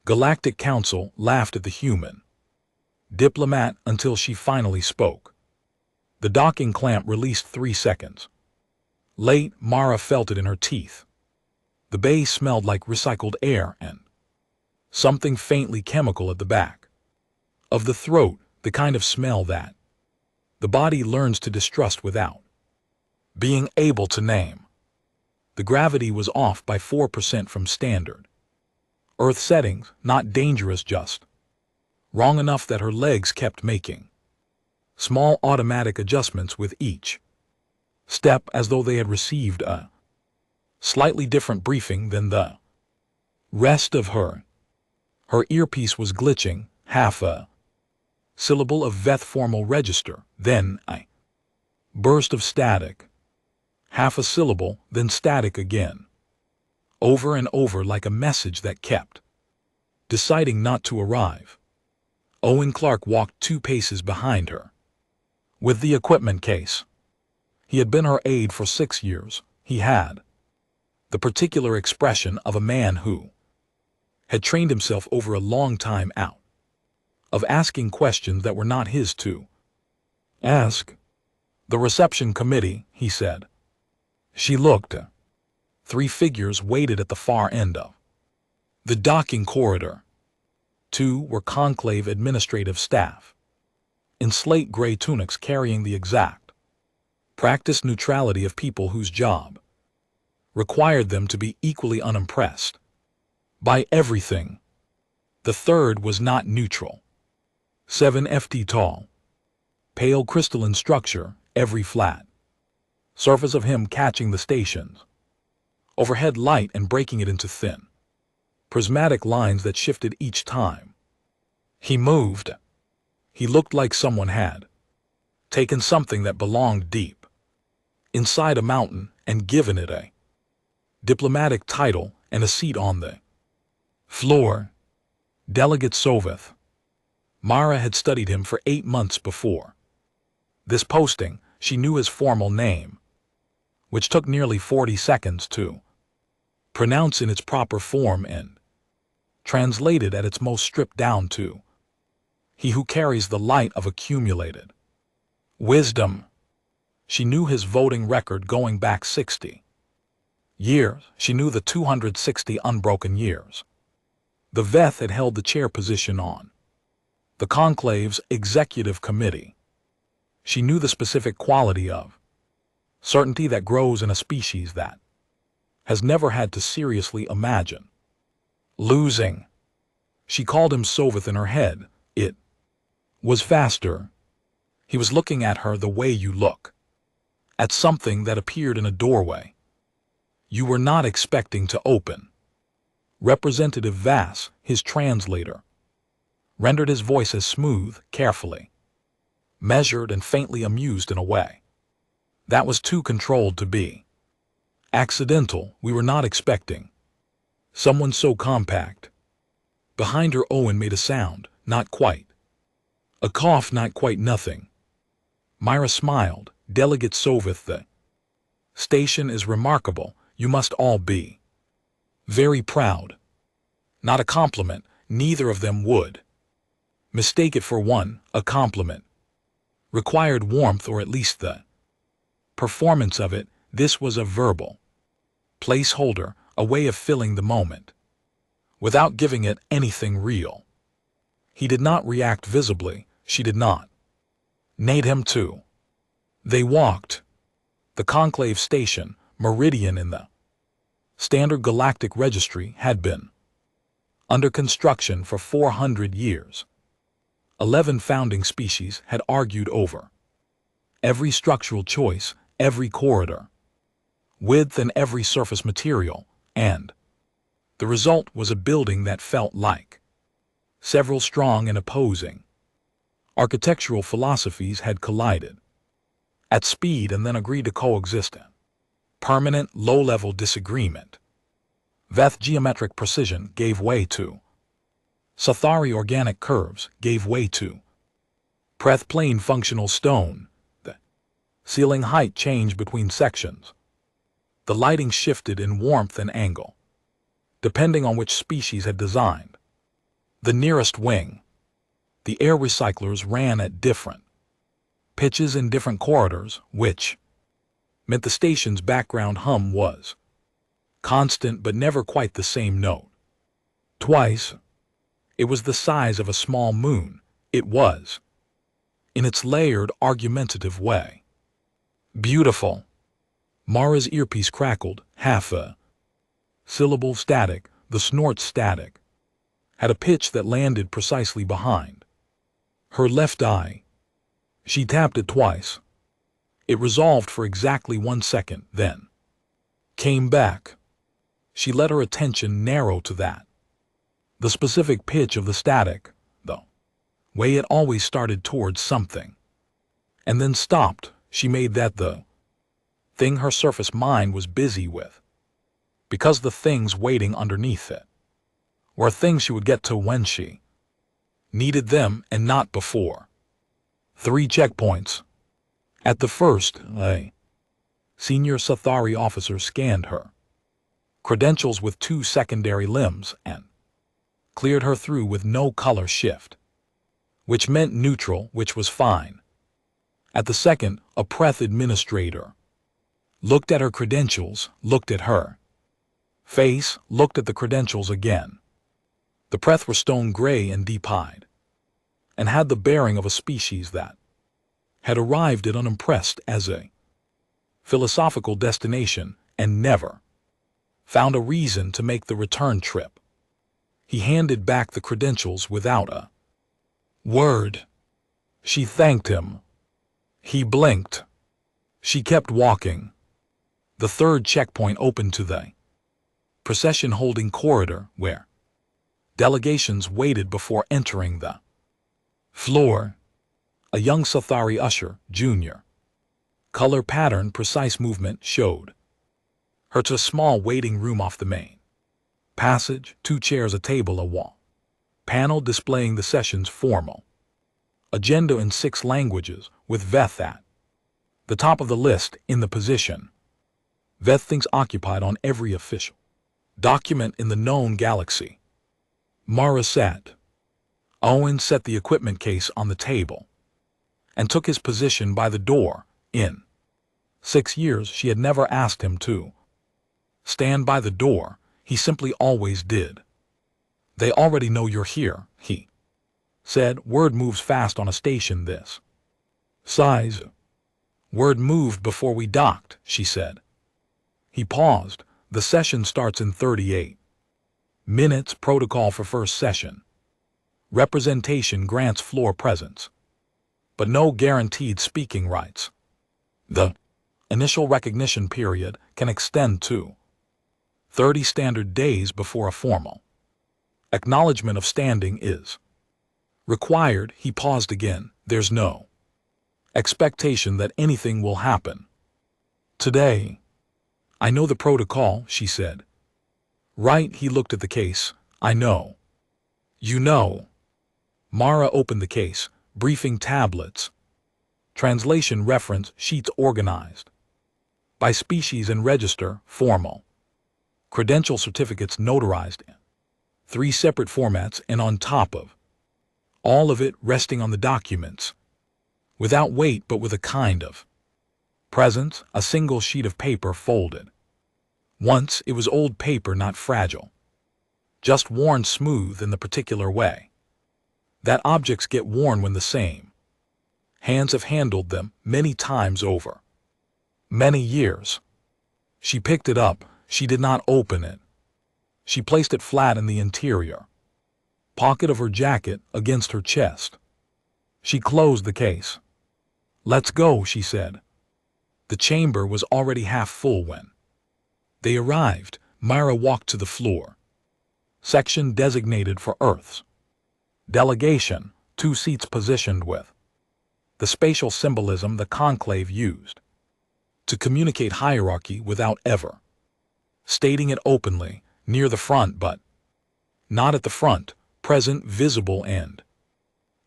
Galactic Council laughed at the human Diplomat until she finally spoke. The docking clamp released 3 seconds. Late, Mara felt it in her teeth. The bay smelled like recycled air and something faintly chemical at the back of the throat, the kind of smell that the body learns to distrust without being able to name. The gravity was off by 4% from standard Earth settings, not dangerous, just wrong enough that her legs kept making small automatic adjustments with each step, as though they had received a slightly different briefing than the rest of her. Her earpiece was glitching, half a syllable of Veth formal register, then a burst of static. Half a syllable, then static again. Over and over, like a message that kept deciding not to arrive. Owen Clark walked 2 paces behind her with the equipment case. He had been her aide for 6 years. He had the particular expression of a man who had trained himself over a long time out of asking questions that were not his to ask. The reception committee, he said. She looked. 3 figures waited at the far end of the docking corridor. 2 were conclave administrative staff, in slate gray tunics, carrying the exact practiced neutrality of people whose job required them to be equally unimpressed by everything. The third was not neutral. 7 ft tall, pale crystalline structure, every flat surface of him catching the station's overhead light and breaking it into thin, prismatic lines that shifted each time he moved. He looked like someone had taken something that belonged deep inside a mountain and given it a diplomatic title and a seat on the floor. Delegate Soveth. Mara had studied him for 8 months before this posting. She knew his formal name, which took nearly 40 seconds to pronounce in its proper form and translated at its most stripped down to he who carries the light of accumulated wisdom. She knew his voting record going back 60 years. She knew the 260 unbroken years the Veth had held the chair position on the conclave's executive committee. She knew the specific quality of certainty that grows in a species that has never had to seriously imagine losing. She called him Soveth in her head. It was faster. He was looking at her the way you look at something that appeared in a doorway you were not expecting to open. Representative Vass, his translator, rendered his voice as smooth, carefully measured, and faintly amused in a way that was too controlled to be accidental. We were not expecting someone so compact. Behind her, Owen made a sound, not quite a cough, not quite nothing. Myra smiled. Delegate Soveth, the station is remarkable. You must all be very proud. Not a compliment. Neither of them would mistake it for one. A compliment required warmth, or at least the performance of it. This was a verbal placeholder, a way of filling the moment without giving it anything real. He did not react visibly. She did not need him to. They walked. The conclave station, Meridian in the standard galactic registry, had been under construction for 400 years. 11 founding species had argued over every structural choice, every corridor width, and every surface material, and the result was a building that felt like several strong and opposing architectural philosophies had collided at speed and then agreed to coexist in permanent, low-level disagreement. Veth geometric precision gave way to Sathari organic curves, gave way to Preth plane functional stone. The ceiling height changed between sections. The lighting shifted in warmth and angle, depending on which species had designed The nearest wing. The air recyclers ran at different pitches in different corridors, which meant the station's background hum was constant but never quite the same note. Twice, it was the size of a small moon. It was, in its layered, argumentative way, beautiful. Mara's earpiece crackled, half a syllable static. The snort static had a pitch that landed precisely behind her left eye. She tapped it twice. It resolved for exactly 1 second, then came back. She let her attention narrow to that. The specific pitch of the static, the way it always started towards something, and then stopped. She made that the thing her surface mind was busy with, because the things waiting underneath it were things she would get to when she needed them and not before. 3 checkpoints. At the first, a senior Sathari officer scanned her credentials with 2 secondary limbs and cleared her through with no color shift, which meant neutral, which was fine. At the second, a Preth administrator looked at her credentials, looked at her face, looked at the credentials again. The Preth were stone gray and deep-eyed, and had the bearing of a species that had arrived at unimpressed as a philosophical destination and never found a reason to make the return trip. He handed back the credentials without a word. She thanked him. He blinked. She kept walking. The third checkpoint opened to the procession-holding corridor where delegations waited before entering the floor. A young Sathari usher, junior, color pattern, precise movement showed her to a small waiting room off the main passage, 2 chairs, a table, a wall panel displaying the session's formal agenda in 6 languages, with Veth at the top of the list in the position Veth thinks occupied on every official document in the known galaxy. Mara sat. Owen set the equipment case on the table and took his position by the door. In 6 years, she had never asked him to stand by the door. He simply always did. They already know you're here, he said. Word moves fast on a station this size. Word moved before we docked, she said. He paused. The session starts in 38 minutes. Protocol for first session. Representation grants floor presence, but no guaranteed speaking rights. The initial recognition period can extend to 30 standard days before a formal acknowledgement of standing is required. He paused again. There's no expectation that anything will happen today. I know the protocol, she said. Right, he looked at the case. I know. You know. Mara opened the case. Briefing tablets. Translation reference sheets organized by species and register, formal. Credential certificates notarized in 3 separate formats, and on top of all of it resting on the documents, without weight but with a kind of presence, a single sheet of paper folded. Once it was old paper, not fragile, just worn smooth in the particular way that objects get worn when the same hands have handled them many times over many years. She picked it up. She did not open it. She placed it flat in the interior pocket of her jacket against her chest. She closed the case. Let's go, she said. The chamber was already half full when they arrived. Myra walked to the floor. Section designated for Earth's delegation, 2 seats positioned with the spatial symbolism the conclave used to communicate hierarchy without ever stating it openly, near the front but not at the front, present, visible, and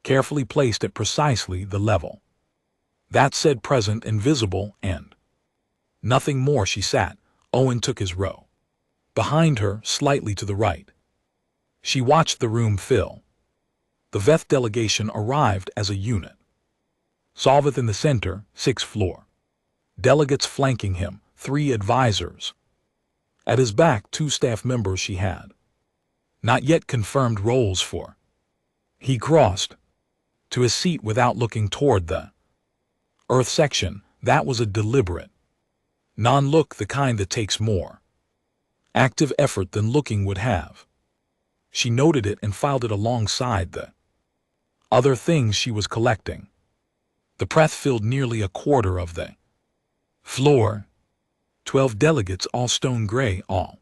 carefully placed at precisely the level that said present and visible, and nothing more. She sat. Owen took his row behind her, slightly to the right. She watched the room fill. The Veth delegation arrived as a unit. Solveth in the center, 6th floor. Delegates flanking him, 3 advisors. At his back, 2 staff members she had not yet confirmed roles for. He crossed to his seat without looking toward the Earth section. That was a deliberate non-look, the kind that takes more active effort than looking would have. She noted it and filed it alongside the other things she was collecting. The breath filled nearly a quarter of the floor. 12 delegates, all stone gray, all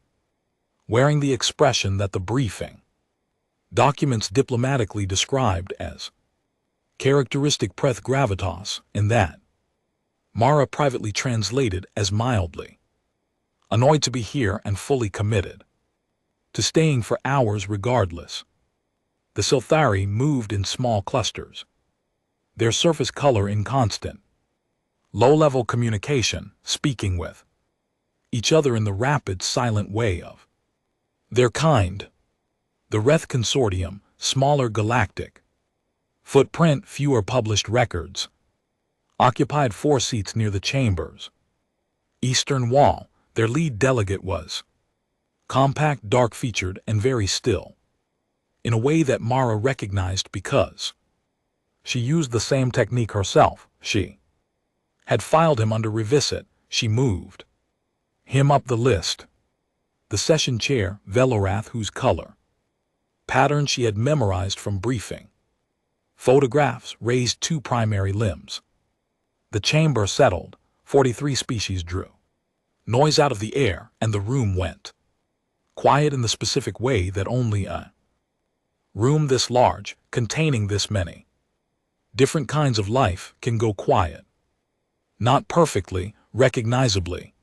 wearing the expression that the briefing documents diplomatically described as characteristic preth gravitas, and that Mara privately translated as mildly annoyed to be here and fully committed to staying for hours regardless. The Silthari moved in small clusters, their surface color in constant low-level communication, speaking with each other in the rapid, silent way of their kind. The Reth Consortium, smaller Galactic footprint, fewer published records, occupied 4 seats near the chamber's eastern wall. Their lead delegate was compact, dark-featured, and very still, in a way that Mara recognized because she used the same technique herself. She had filed him under revisit. She moved him up the list. The session chair, Velorath, whose color pattern she had memorized from briefing photographs, raised 2 primary limbs. The chamber settled. 43 species drew noise out of the air, and the room went quiet in the specific way that only a room this large, containing this many different kinds of life, can go quiet. Not perfectly, recognizably.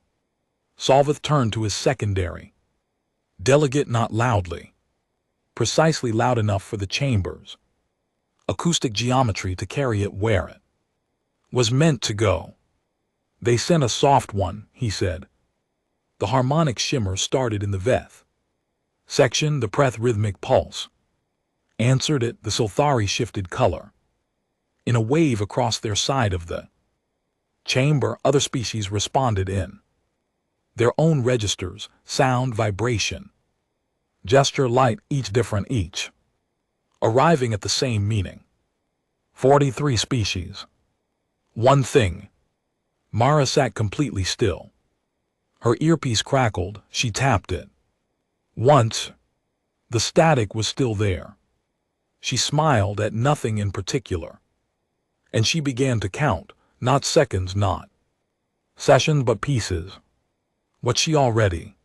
Solveth turned to his secondary delegate, not loudly, precisely loud enough for the chamber's acoustic geometry to carry it where it was meant to go. They sent a soft one, he said. The harmonic shimmer started in the Veth section. The Preth rhythmic pulse answered it. The Silthari shifted color in a wave across their side of the chamber. Other species responded in their own registers, sound, vibration, gesture, light, each different, each arriving at the same meaning. 43 species. One thing. Mara sat completely still. Her earpiece crackled. She tapped it once. The static was still there. She smiled at nothing in particular. And she began to count, not seconds, not sessions, but pieces. What she already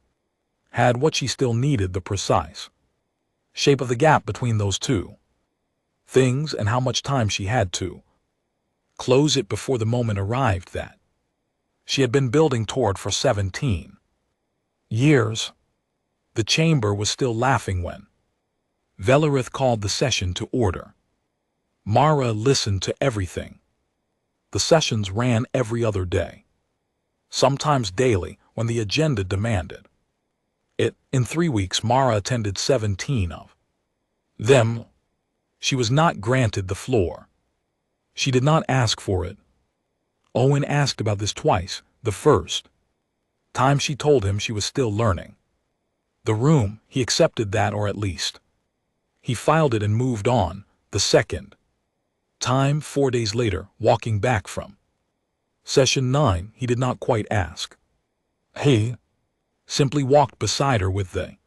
had, what she still needed, the precise shape of the gap between those two things, and how much time she had to close it before the moment arrived that she had been building toward for 17 years. The chamber was still laughing when Velarith called the session to order. Mara listened to everything. The sessions ran every other day, sometimes daily when the agenda demanded it. In 3 weeks, Mara attended 17 of them. She was not granted the floor. She did not ask for it. Owen asked about this twice. The first time she told him she was still learning the room, he accepted that, or at least he filed it and moved on. The second time, 4 days later, walking back from session 9, he did not quite ask. He simply walked beside her with the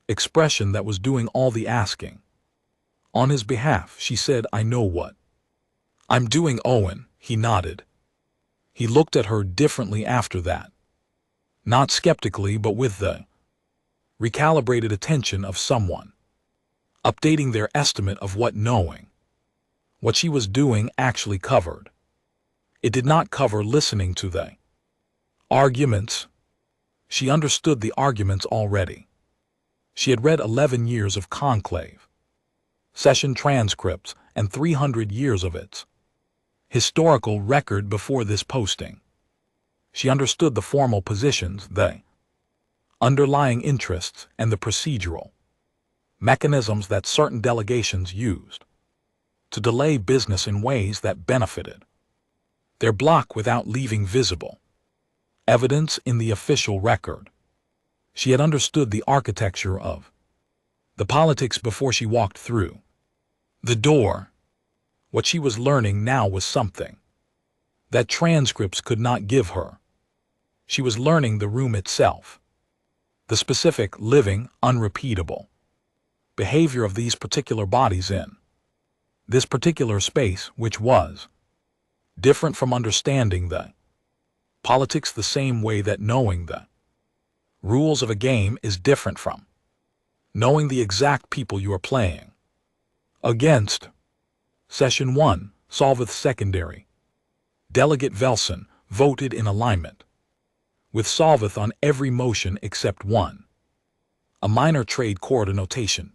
expression that was doing all the asking. On his behalf, she said, "I know what I'm doing, Owen." He nodded. He looked at her differently after that. Not skeptically, but with the recalibrated attention of someone updating their estimate of what knowing what she was doing actually covered. It did not cover listening to the arguments. She understood the arguments already. She had read 11 years of conclave session transcripts and 300 years of its historical record before this posting. She understood the formal positions, the underlying interests, and the procedural mechanisms that certain delegations used. to delay business in ways that benefited their bloc without leaving visible evidence in the official record. She had understood the architecture of the politics before she walked through the door. What she was learning now was something that transcripts could not give her. She was learning the room itself, the specific, living, unrepeatable behavior of these particular bodies in this particular space, which was different from understanding the politics the same way that knowing the rules of a game is different from knowing the exact people you are playing against. Session 1, Solveth Secondary. Delegate Velson voted in alignment with Solveth on every motion except one, a minor trade corridor notation.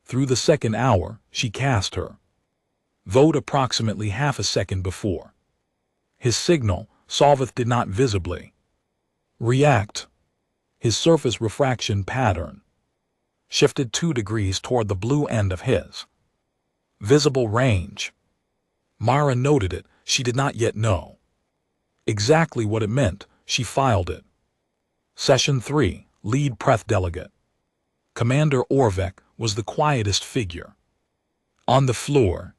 Through the second hour, she cast her vote approximately half a second before his signal. Solveth did not visibly react. His surface refraction pattern shifted 2 degrees toward the blue end of his visible range. Mara noted it. She did not yet know exactly what it meant. She filed it. Session 3, Lead Preth Delegate. Commander Orvek was the quietest figure on the floor.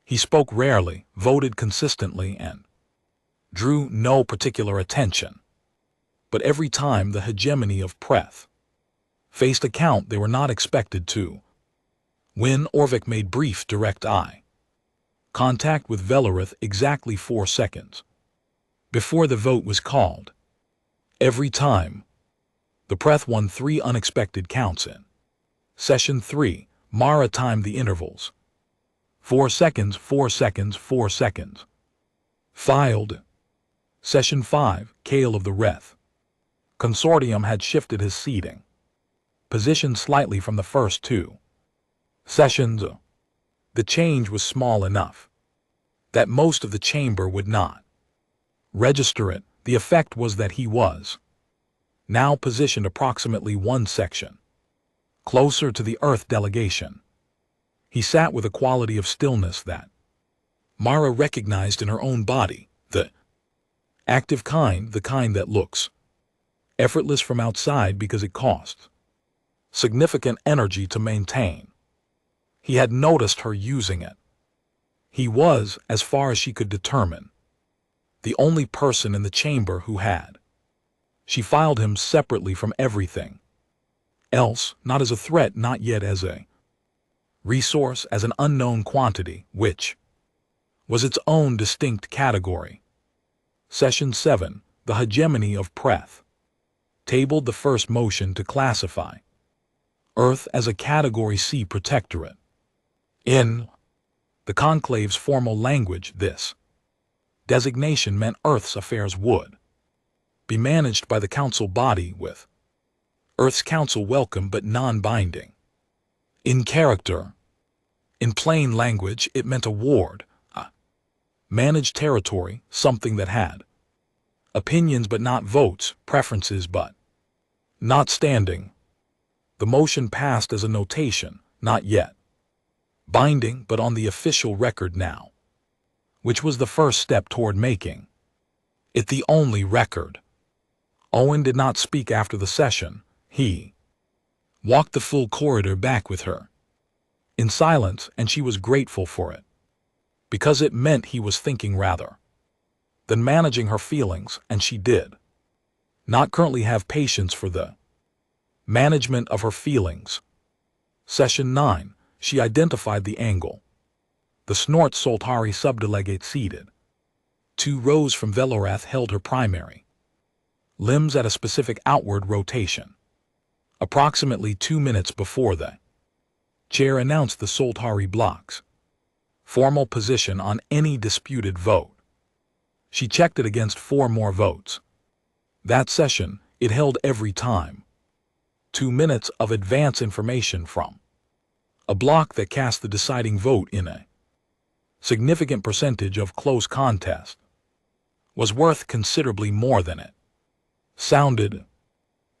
He spoke rarely, voted consistently, and drew no particular attention. But every time the hegemony of Preth faced a count they were not expected to win, Orvek made brief, direct eye contact with Velareth exactly 4 seconds before the vote was called. Every time, the Preth won 3 unexpected counts in Session 3. Mara timed the intervals. 4 seconds, 4 seconds, 4 seconds. Filed. Session 5, Kale of the Wrath. Consortium had shifted his seating position slightly from the first 2 sessions. The change was small enough that most of the chamber would not register it. The effect was that he was now positioned approximately 1 section closer to the Earth delegation. He sat with a quality of stillness that Mara recognized in her own body, the active kind, the kind that looks effortless from outside because it costs significant energy to maintain. He had noticed her using it. He was, as far as she could determine, the only person in the chamber who had. She filed him separately from everything else, not as a threat, not yet as a resource, as an unknown quantity, which was its own distinct category. Session 7, The Hegemony of Preth. Tabled the first motion to classify Earth as a Category C protectorate. In the Conclave's formal language, this designation meant Earth's affairs would be managed by the Council body, with Earth's Council welcome but non-binding in character. In plain language, it meant a ward, a managed territory, something that had opinions but not votes, preferences but not standing. The motion passed as a notation, not yet binding, but on the official record now, which was the first step toward making it the only record. Owen did not speak after the session. He walked the full corridor back with her in silence, and she was grateful for it, because it meant he was thinking rather than managing her feelings, and she did not currently have patience for the management of her feelings. Session 9, she identified the angle. The Snort Soltari subdelegate seated 2 rows from Velorath held her primary limbs at a specific outward rotation. Approximately 2 minutes before the chair announced the Soltari block's formal position on any disputed vote. She checked it against 4 more votes. That session, it held every time 2 minutes of advance information from a block that cast the deciding vote in a significant percentage of close contest was worth considerably more than it sounded.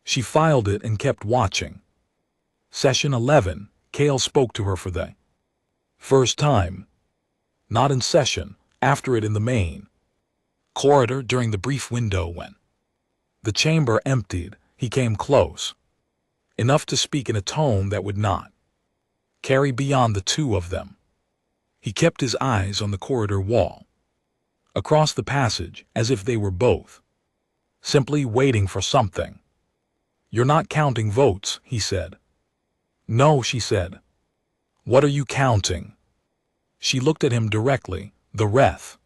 She filed it and kept watching. Session 11, Kale spoke to her for the First time. Not in session, after it in the main corridor during the brief window when the chamber emptied, he came close, enough to speak in a tone that would not carry beyond the two of them. He kept his eyes on the corridor wall, across the passage, as if they were both simply waiting for something. "You're not counting votes," he said. "No," she said. "What are you counting?" She looked at him directly. The Reth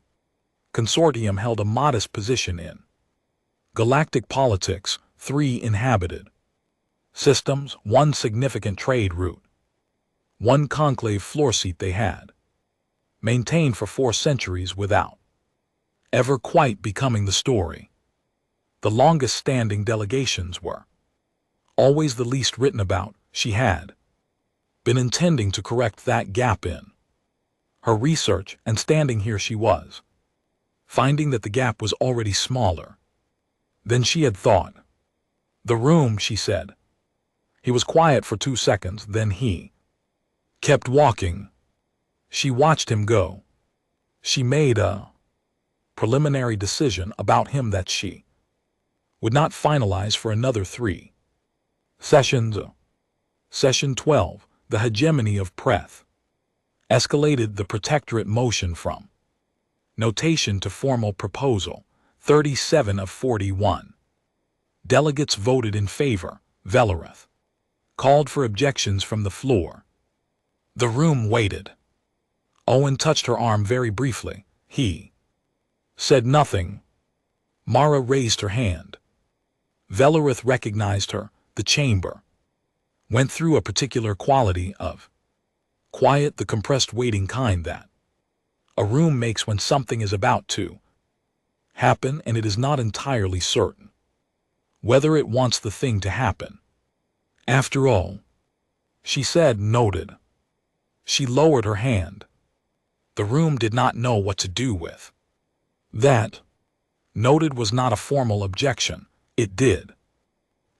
Consortium held a modest position in galactic politics, 3 inhabited systems, 1 significant trade route, 1 conclave floor seat they had maintained for 4 centuries without ever quite becoming the story. The longest-standing delegations were always the least written about. She had been intending to correct that gap in her research, and standing here she was, finding that the gap was already smaller than she had thought. "The room," she said. He was quiet for 2 seconds, then he kept walking. She watched him go. She made a preliminary decision about him that she would not finalize for another 3 sessions. Session 12, the hegemony of Preth, escalated the protectorate motion from notation to formal proposal. 37 of 41 delegates voted in favor. Velareth called for objections from the floor. The room waited. Owen touched her arm very briefly. He said nothing. Mara raised her hand. Velareth recognized her. The chamber went through a particular quality of quiet, the compressed waiting kind that a room makes when something is about to happen and it is not entirely certain whether it wants the thing to happen. "After all," she said, noted. She lowered her hand. The room did not know what to do with that. Noted was not a formal objection. It did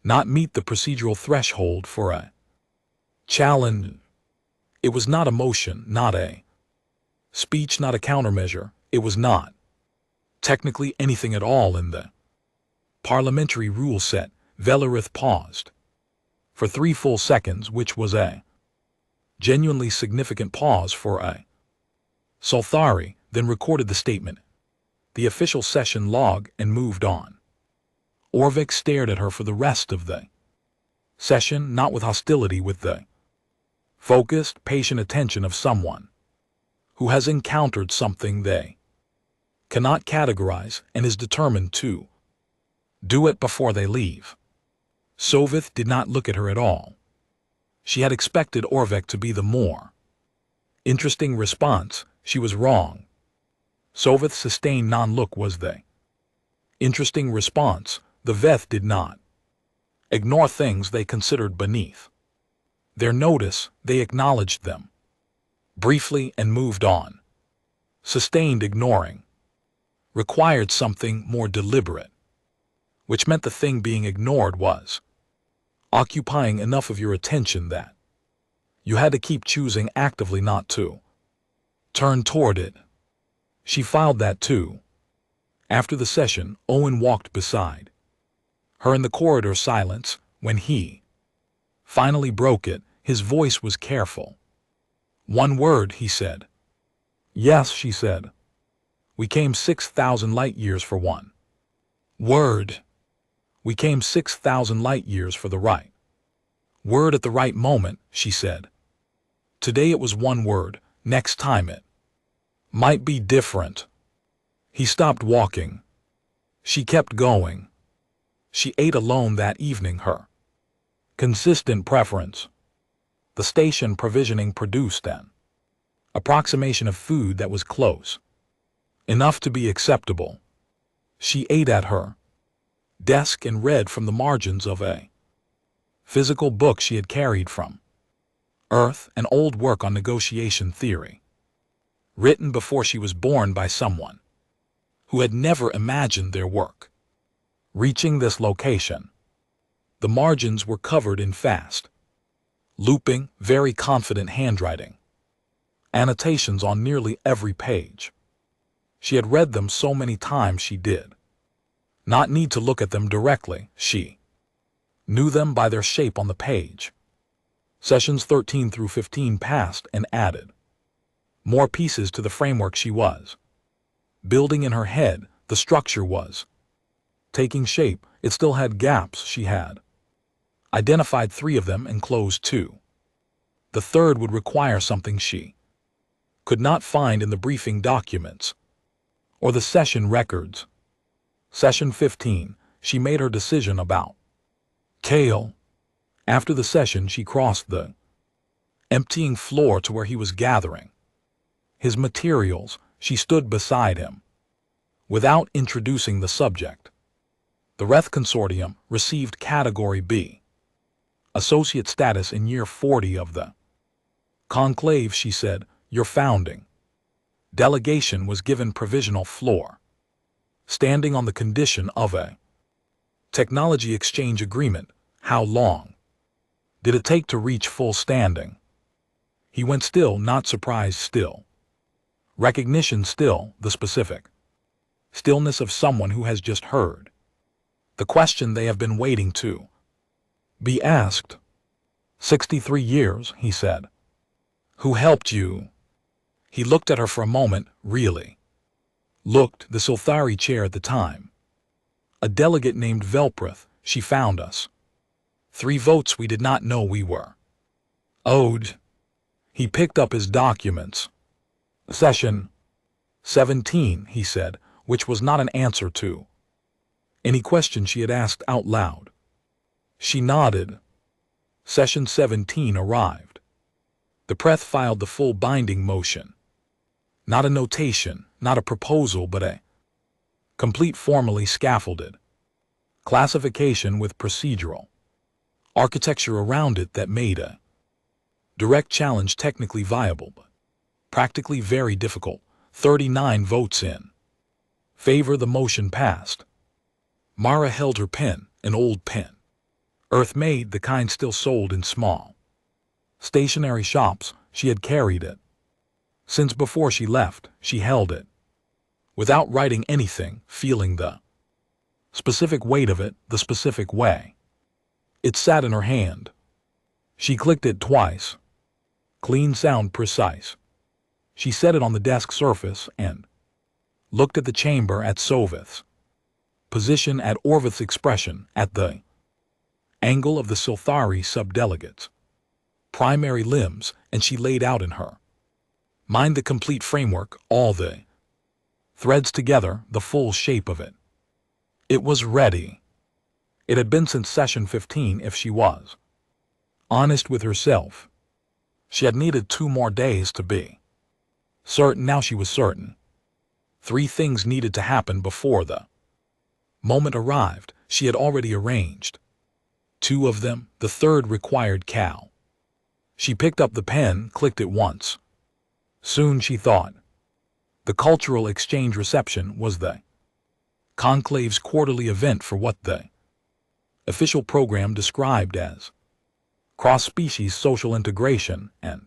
not meet the procedural threshold for a challenge. It was not a motion, not a speech, not a countermeasure. It was not technically anything at all in the parliamentary rule set. Velareth paused for 3 full seconds, which was a genuinely significant pause for a Solthari, then recorded the statement, the official session log, and moved on. Orvik stared at her for the rest of the session, not with hostility, with the focused, patient attention of someone who has encountered something they cannot categorize and is determined to do it before they leave. Sovith did not look at her at all. She had expected Orvik to be the more interesting response. She was wrong. Sovith's sustained non-look was the interesting response. The Veth did not ignore things they considered beneath their notice. They acknowledged them briefly and moved on. Sustained ignoring required something more deliberate, which meant the thing being ignored was occupying enough of your attention that you had to keep choosing actively not to turn toward it. She filed that too. After the session, Owen walked beside her in the corridor silence. When he finally broke it, his voice was careful. "1 word," he said. "Yes," she said. "We came 6,000 light years for 1 word. We came 6,000 light years for the right word at the right moment," she said. "Today it was 1 word. Next time it might be different." He stopped walking. She kept going. She ate alone that evening, her consistent preference. The station provisioning produced an approximation of food that was close enough to be acceptable. She ate at her desk and read from the margins of a physical book she had carried from Earth, an old work on negotiation theory, written before she was born by someone who had never imagined their work reaching this location. The margins were covered in fast, looping, very confident handwriting. Annotations on nearly every page. She had read them so many times she did not need to look at them directly. She knew them by their shape on the page. Sessions 13 through 15 passed and added more pieces to the framework she was building in her head. The structure was taking shape. It still had gaps. She had identified 3 of them and closed 2. The third would require something she could not find in the briefing documents or the session records. Session 15, she made her decision about Kale. After the session, she crossed the emptying floor to where he was gathering his materials. She stood beside him without introducing the subject. The RETH Consortium received Category B associate status in year 40 of the conclave. She said, your founding delegation was given provisional floor standing on the condition of a technology exchange agreement. How long did it take to reach full standing? He went, still not surprised, still recognition, still the specific stillness of someone who has just heard the question they have been waiting to be asked. 63 years, he said. Who helped you? He looked at her for a moment. Really looked. The Sulthari chair at the time. A delegate named Velprith. She found us 3 votes we did not know we were owed. He picked up his documents. Session 17, he said, which was not an answer to any question she had asked out loud. She nodded. Session 17 arrived. The Preth filed the full binding motion. Not a notation, not a proposal, but a complete formally scaffolded classification with procedural architecture around it that made a direct challenge technically viable, but practically very difficult. 39 votes in favor. The motion passed. Mara held her pen, an old pen, earth-made, the kind still sold in small stationery shops. She had carried it since before she left. She held it without writing anything, feeling the specific weight of it, the specific way it sat in her hand. She clicked it twice. Clean sound, precise. She set it on the desk surface and looked at the chamber, at Sovith's position, at Orvith's expression, at the angle of the Sulthari subdelegates' primary limbs, and she laid out in her mind the complete framework, all the threads together, the full shape of it. It was ready. It had been since session 15. If she was honest with herself, she had needed 2 more days to be certain. Now she was certain. 3 things needed to happen before the moment arrived. She had already arranged 2 of them. The third required Cal. She picked up the pen, clicked it once. Soon, she thought. The cultural exchange reception was the conclave's quarterly event for what the official program described as cross-species social integration and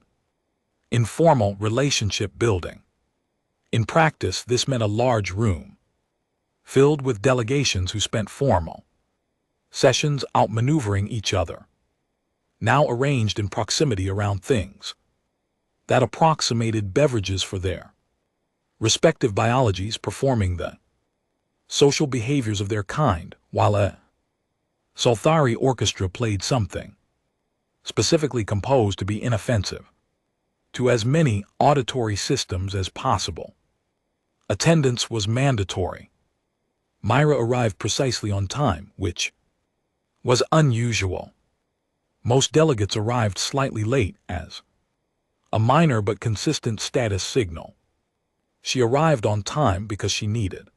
informal relationship building. In practice, this meant a large room filled with delegations who spent formal sessions outmaneuvering each other, now arranged in proximity around things that approximated beverages for their respective biologies, performing the social behaviors of their kind, while a Sulthari orchestra played something specifically composed to be inoffensive to as many auditory systems as possible. Attendance was mandatory. Myra arrived precisely on time, which was unusual. Most delegates arrived slightly late, as a minor but consistent status signal. She arrived on time because she needed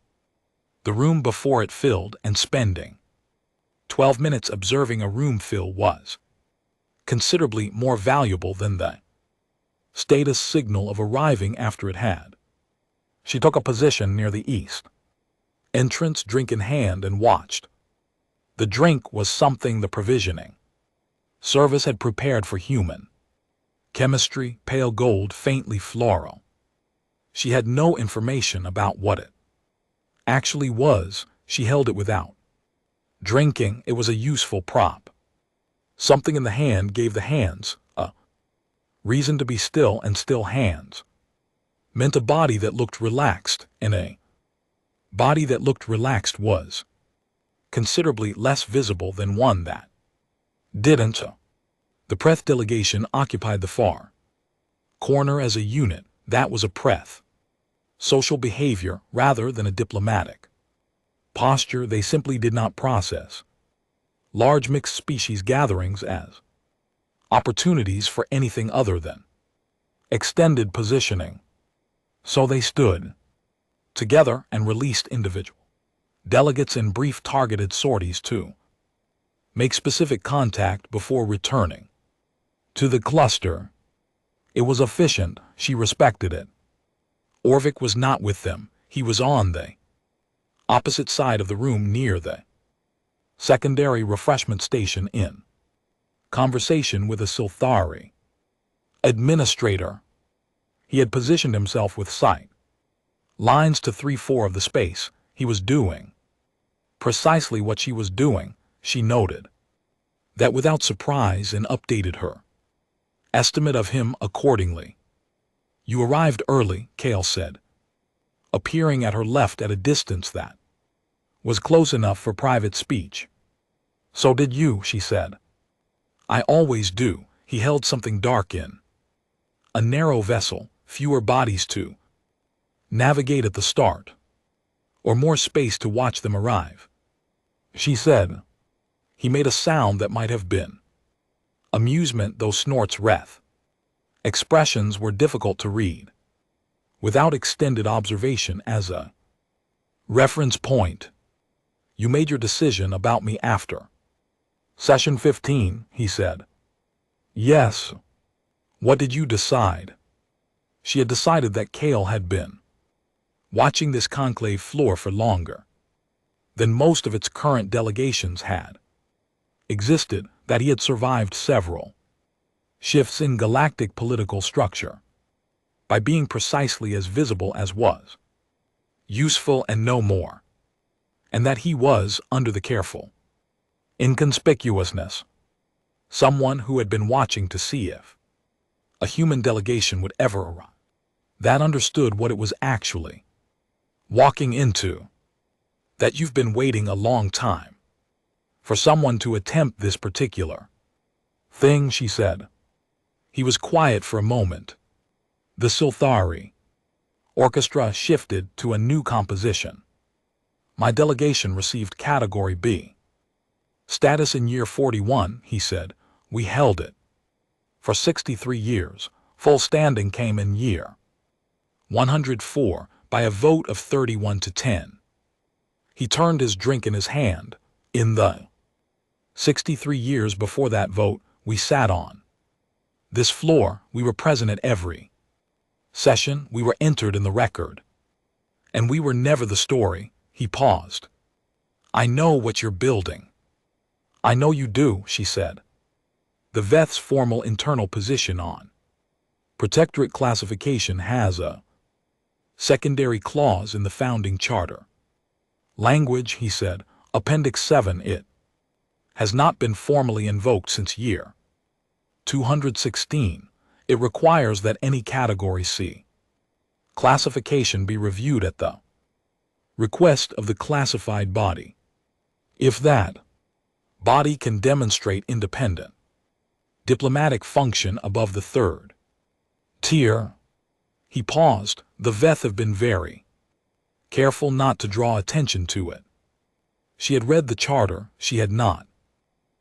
the room before it filled, and spending 12 minutes observing a room fill was considerably more valuable than the status signal of arriving after it had. She took a position near the east entrance, drink in hand, and watched. The drink was something the provisioning service had prepared for human Chemistry, pale gold, faintly floral. She had no information about what it actually was. She held it without drinking. It was a useful prop. Something in the hand gave the hands a reason to be still, and still hands meant a body that looked relaxed, and a body that looked relaxed was considerably less visible than one that didn't. The Preth delegation occupied the far corner as a unit. That was a Preth social behavior rather than a diplomatic posture. They simply did not process large mixed species gatherings as opportunities for anything other than extended positioning. So they stood together and released individual delegates in brief targeted sorties to make specific contact before returning to the cluster. It was efficient. She respected it. Orvik was not with them. He was on the opposite side of the room near the secondary refreshment station in conversation with a Silthari administrator. He had positioned himself with sight lines to 3/4 of the space. He was doing precisely what she was doing. She noted that without surprise and updated her estimate of him accordingly. You arrived early, Kale said, appearing at her left at a distance that was close enough for private speech. So did you, she said. I always do. He held something dark in a narrow vessel, fewer bodies to navigate at the start, or more space to watch them arrive. She said. He made a sound that might have been amusement, though snorts wrath. Expressions were difficult to read without extended observation as a reference point. You made your decision about me after session 15, he said. Yes. What did you decide? She had decided that Kale had been watching this conclave floor for longer than most of its current delegations had existed, that he had survived several shifts in galactic political structure by being precisely as visible as was useful and no more, and that he was, under the careful inconspicuousness, someone who had been watching to see if a human delegation would ever arrive, that understood what it was actually walking into, that you've been waiting a long time for someone to attempt this particular thing, she said. He was quiet for a moment. The Silthari orchestra shifted to a new composition. My delegation received Category B status in year 41, he said. We held it for 63 years. Full standing came in year 104 by a vote of 31-10. He turned his drink in his hand. In the 63 years before that vote, we sat on this floor. We were present at every session. We were entered in the record. And we were never the story. He paused. I know what you're building. I know you do, she said. The Veth's formal internal position on protectorate classification has a secondary clause in the founding charter. Language, he said, Appendix 7. It has not been formally invoked since year 216. It requires that any Category C classification be reviewed at the request of the classified body. If that body can demonstrate independent diplomatic function above the third tier. He paused. The Veth have been very careful not to draw attention to it. She had read the charter. She had not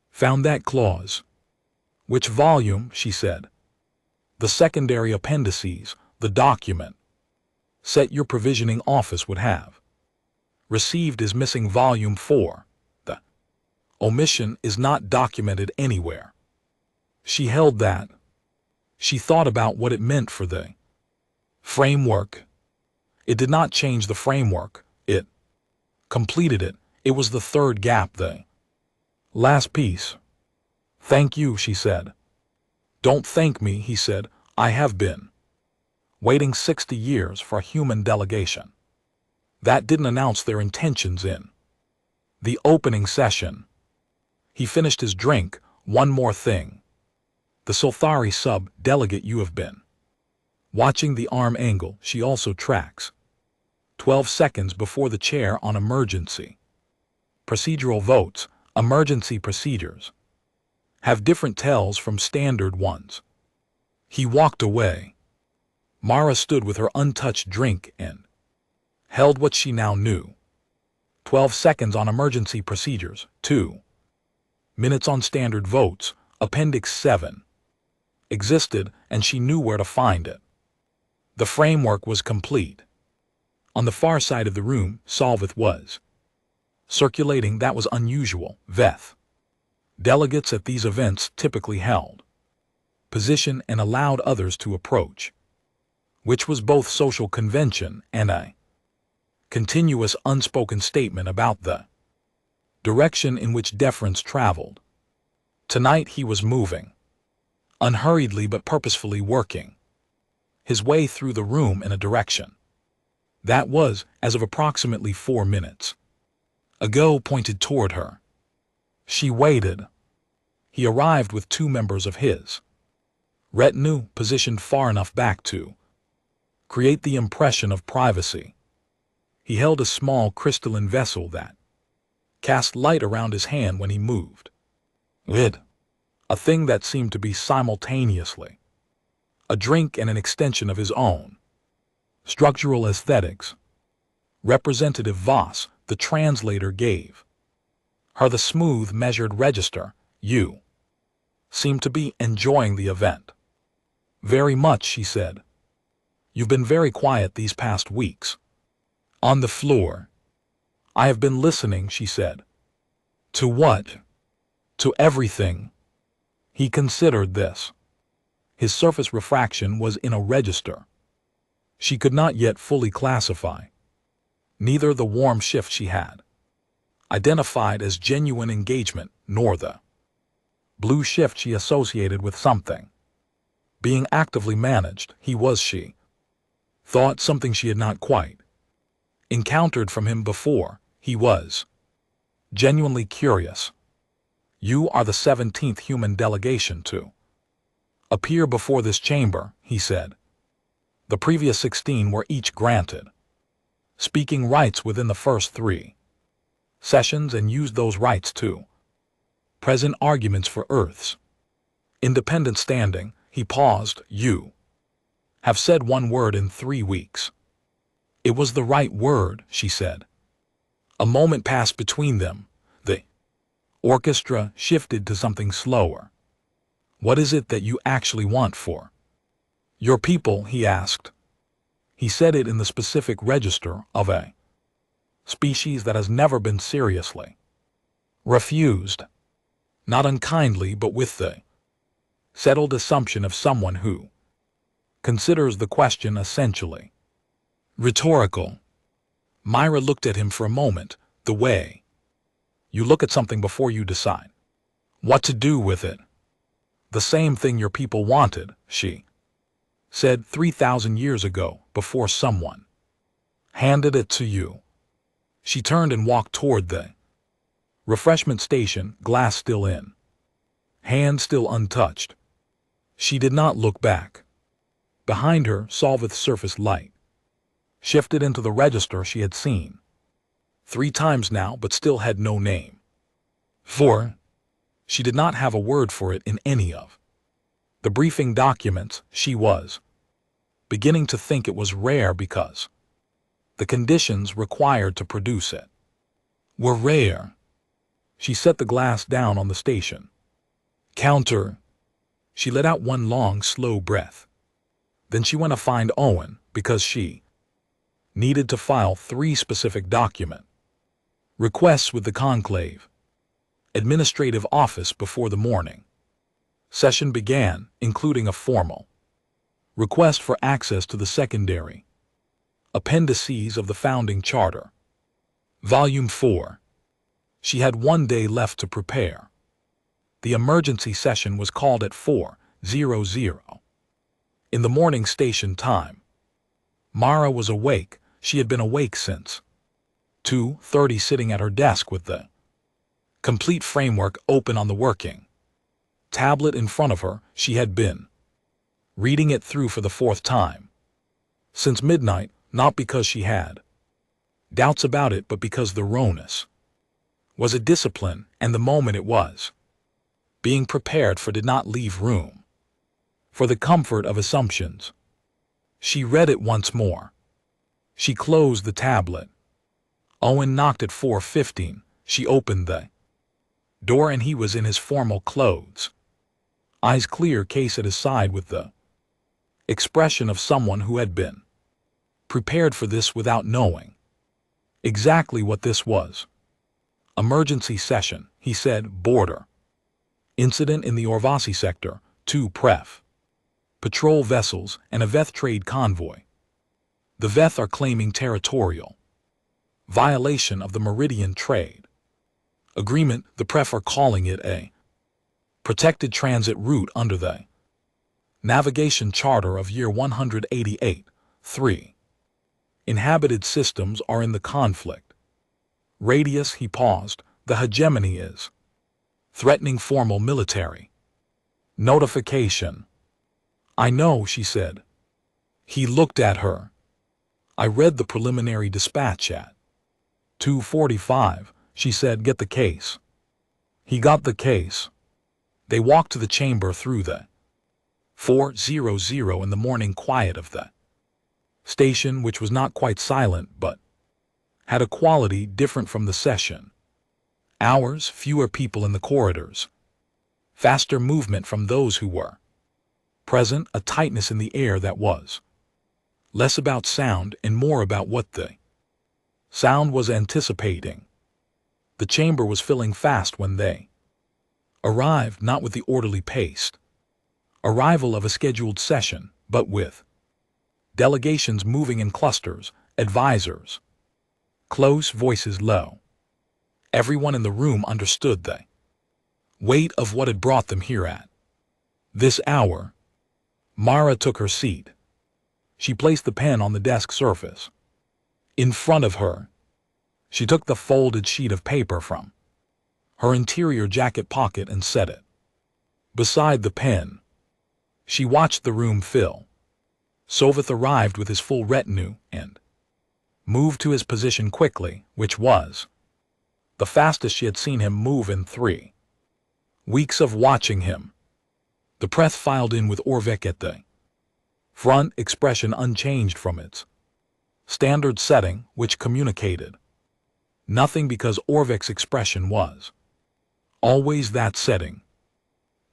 found that clause. Which volume, she said. The secondary appendices, the document set your provisioning office would have received is missing volume 4. The omission is not documented anywhere. She held that. She thought about what it meant for the framework. It did not change the framework. It completed it. It was the third gap, the last piece. Thank you, she said. Don't thank me, he said. I have been waiting 60 years for a human delegation. That didn't announce their intentions in the opening session. He finished his drink. One more thing. The Sulthari sub-delegate you have been watching the arm angle she also tracks. 12 seconds before the chair on emergency procedural votes, emergency procedures have different tells from standard ones. He walked away. Mara stood with her untouched drink and held what she now knew. 12 seconds on emergency procedures, 2 minutes on standard votes, Appendix 7 existed, and she knew where to find it. The framework was complete. On the far side of the room, Solvith was circulating. That was unusual. Veth delegates at these events typically held position and allowed others to approach, which was both social convention and a continuous unspoken statement about the direction in which deference traveled. Tonight he was moving, unhurriedly but purposefully working his way through the room in a direction that was, as of approximately 4 minutes ago, pointed toward her. She waited. He arrived with 2 members of his retinue, positioned far enough back to create the impression of privacy. He held a small crystalline vessel that cast light around his hand when he moved. A thing that seemed to be simultaneously a drink and an extension of his own structural aesthetics. Representative Voss, the translator, gave her the smooth, measured register. You seem to be enjoying the event. Very much, she said. You've been very quiet these past weeks. On the floor. I have been listening, she said. To what? To everything. He considered this. His surface refraction was in a register she could not yet fully classify. Neither the warm shift she had identified as genuine engagement, nor the blue shift she associated with something being actively managed. She thought something she had not quite encountered from him before. He was genuinely curious. You are the 17th human delegation to appear before this chamber, he said. The previous 16 were each granted speaking rights within the first 3 sessions and used those rights to present arguments for Earth's independent standing. He paused. You have said one word in 3 weeks. It was the right word, she said. A moment passed between them. The orchestra shifted to something slower. What is it that you actually want for your people, he asked. He said it in the specific register of a species that has never been seriously refused, not unkindly but with the settled assumption of someone who considers the question essentially rhetorical. Myra looked at him for a moment, the way you look at something before you decide what to do with it. The same thing your people wanted, she said, 3,000 years ago, before someone handed it to you. She turned and walked toward the refreshment station, glass still in, hand still untouched. She did not look back. Behind her, Solvith's surface light shifted into the register she had seen 3 times now, but still had no name. For she did not have a word for it in any of the briefing documents. She was beginning to think it was rare because the conditions required to produce it were rare. She set the glass down on the station counter. She let out one long, slow breath. Then she went to find Owen because she needed to file 3 specific document requests with the conclave administrative office before the morning session began, including a formal request for access to the secondary appendices of the founding charter. Volume 4. She had 1 day left to prepare. The emergency session was called at 4, 4:00. In the morning station time. Mara was awake. She had been awake since 2:30, sitting at her desk with the complete framework open on the working tablet in front of her. She had been reading it through for the fourth time since midnight, not because she had doubts about it, but because the rawness was a discipline, and the moment it was being prepared for did not leave room for the comfort of assumptions. She read it once more. She closed the tablet. Owen knocked at 4:15. She opened the door and he was in his formal clothes, eyes clear, case at his side, with the expression of someone who had been prepared for this without knowing exactly what this was. Emergency session, he said. Border incident in the Orvasi sector. 2 Pref patrol vessels and a Veth trade convoy. The Veth are claiming territorial violation of the Meridian Trade Agreement. The Pref are calling it a protected transit route under the Navigation Charter of Year 188. 3. Inhabited systems are in the conflict. Radius. He paused. The hegemony is threatening formal military notification. I know, she said. He looked at her. I read the preliminary dispatch at 2:45, she said. Get the case. He got the case. They walked to the chamber through the 4:00 in the morning quiet of the station, which was not quite silent but had a quality different from the session hours. Fewer people in the corridors, faster movement from those who were present, a tightness in the air that was less about sound and more about what the sound was anticipating. The chamber was filling fast when they arrived, not with the orderly paced arrival of a scheduled session, but with delegations moving in clusters, advisors close, voices low. Everyone in the room understood the weight of what had brought them here at this hour. Mara took her seat. She placed the pen on the desk surface in front of her. She took the folded sheet of paper from her interior jacket pocket and set it beside the pen. She watched the room fill. Soveth arrived with his full retinue and moved to his position quickly, which was the fastest she had seen him move in 3 weeks of watching him. The Preth filed in with Orvek at the front, expression unchanged from its standard setting, which communicated nothing because Orvek's expression was always that setting.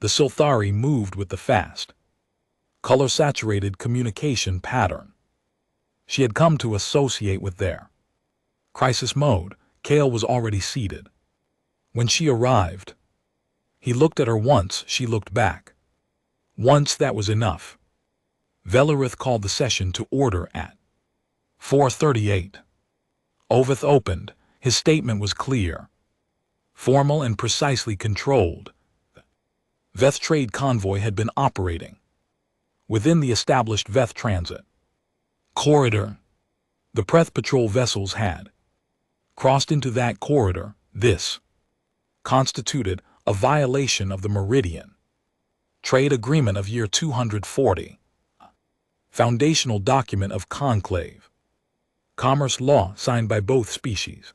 The Silthari moved with the fast, color-saturated communication pattern she had come to associate with their crisis mode. Kale was already seated when she arrived. He looked at her once. She looked back. Once, that was enough. Velerith called the session to order at 4:38. Oveth opened. His statement was clear, formal, and precisely controlled. The Veth trade convoy had been operating within the established Veth transit corridor. The Preth patrol vessels had crossed into that corridor. This constituted a violation of the Meridian Trade Agreement of Year 240, foundational document of conclave commerce law signed by both species.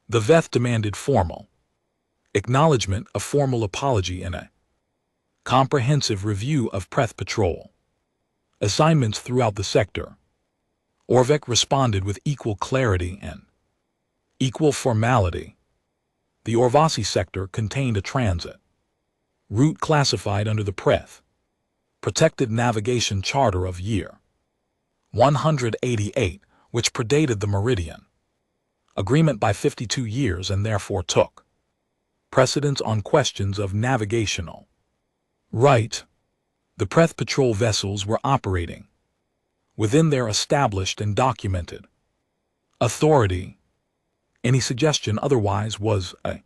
The Veth demanded formal acknowledgement, a formal apology, and a comprehensive review of Preth patrol assignments throughout the sector. Orvek responded with equal clarity and equal formality. The Orvasi sector contained a transit route classified under the Preth Protected Navigation Charter of Year 188, which predated the Meridian Agreement by 52 years and therefore took precedence on questions of navigational right. The Preth patrol vessels were operating within their established and documented authority. Any suggestion otherwise was a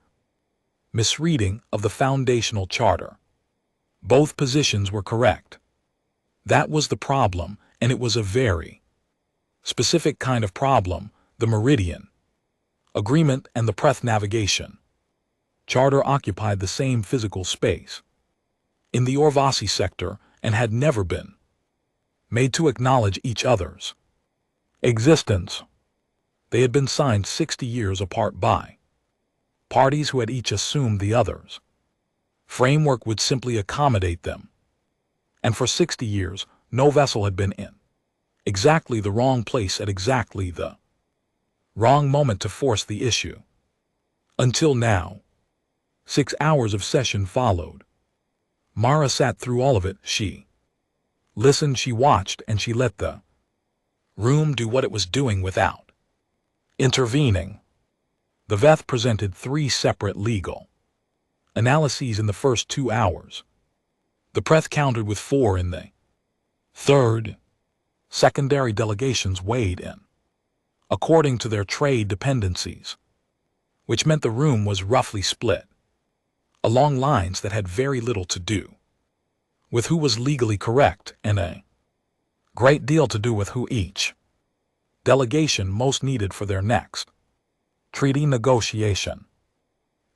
misreading of the foundational charter. Both positions were correct. That was the problem, and it was a very specific kind of problem: the meridian agreement and the Preth navigation charter occupied the same physical space in the Orvasi sector and had never been made to acknowledge each other's existence. They had been signed 60 years apart by parties who had each assumed the other's framework would simply accommodate them. And for 60 years, no vessel had been in exactly the wrong place at exactly the wrong moment to force the issue. Until now. 6 hours of session followed. Mara sat through all of it. She listened, she watched, and she let the room do what it was doing without intervening. The Veth presented 3 separate legal analyses in the first 2 hours. The Preth countered with 4 in the third. Secondary delegations weighed in according to their trade dependencies, which meant the room was roughly split along lines that had very little to do with who was legally correct and a great deal to do with who each delegation most needed for their next treaty negotiation.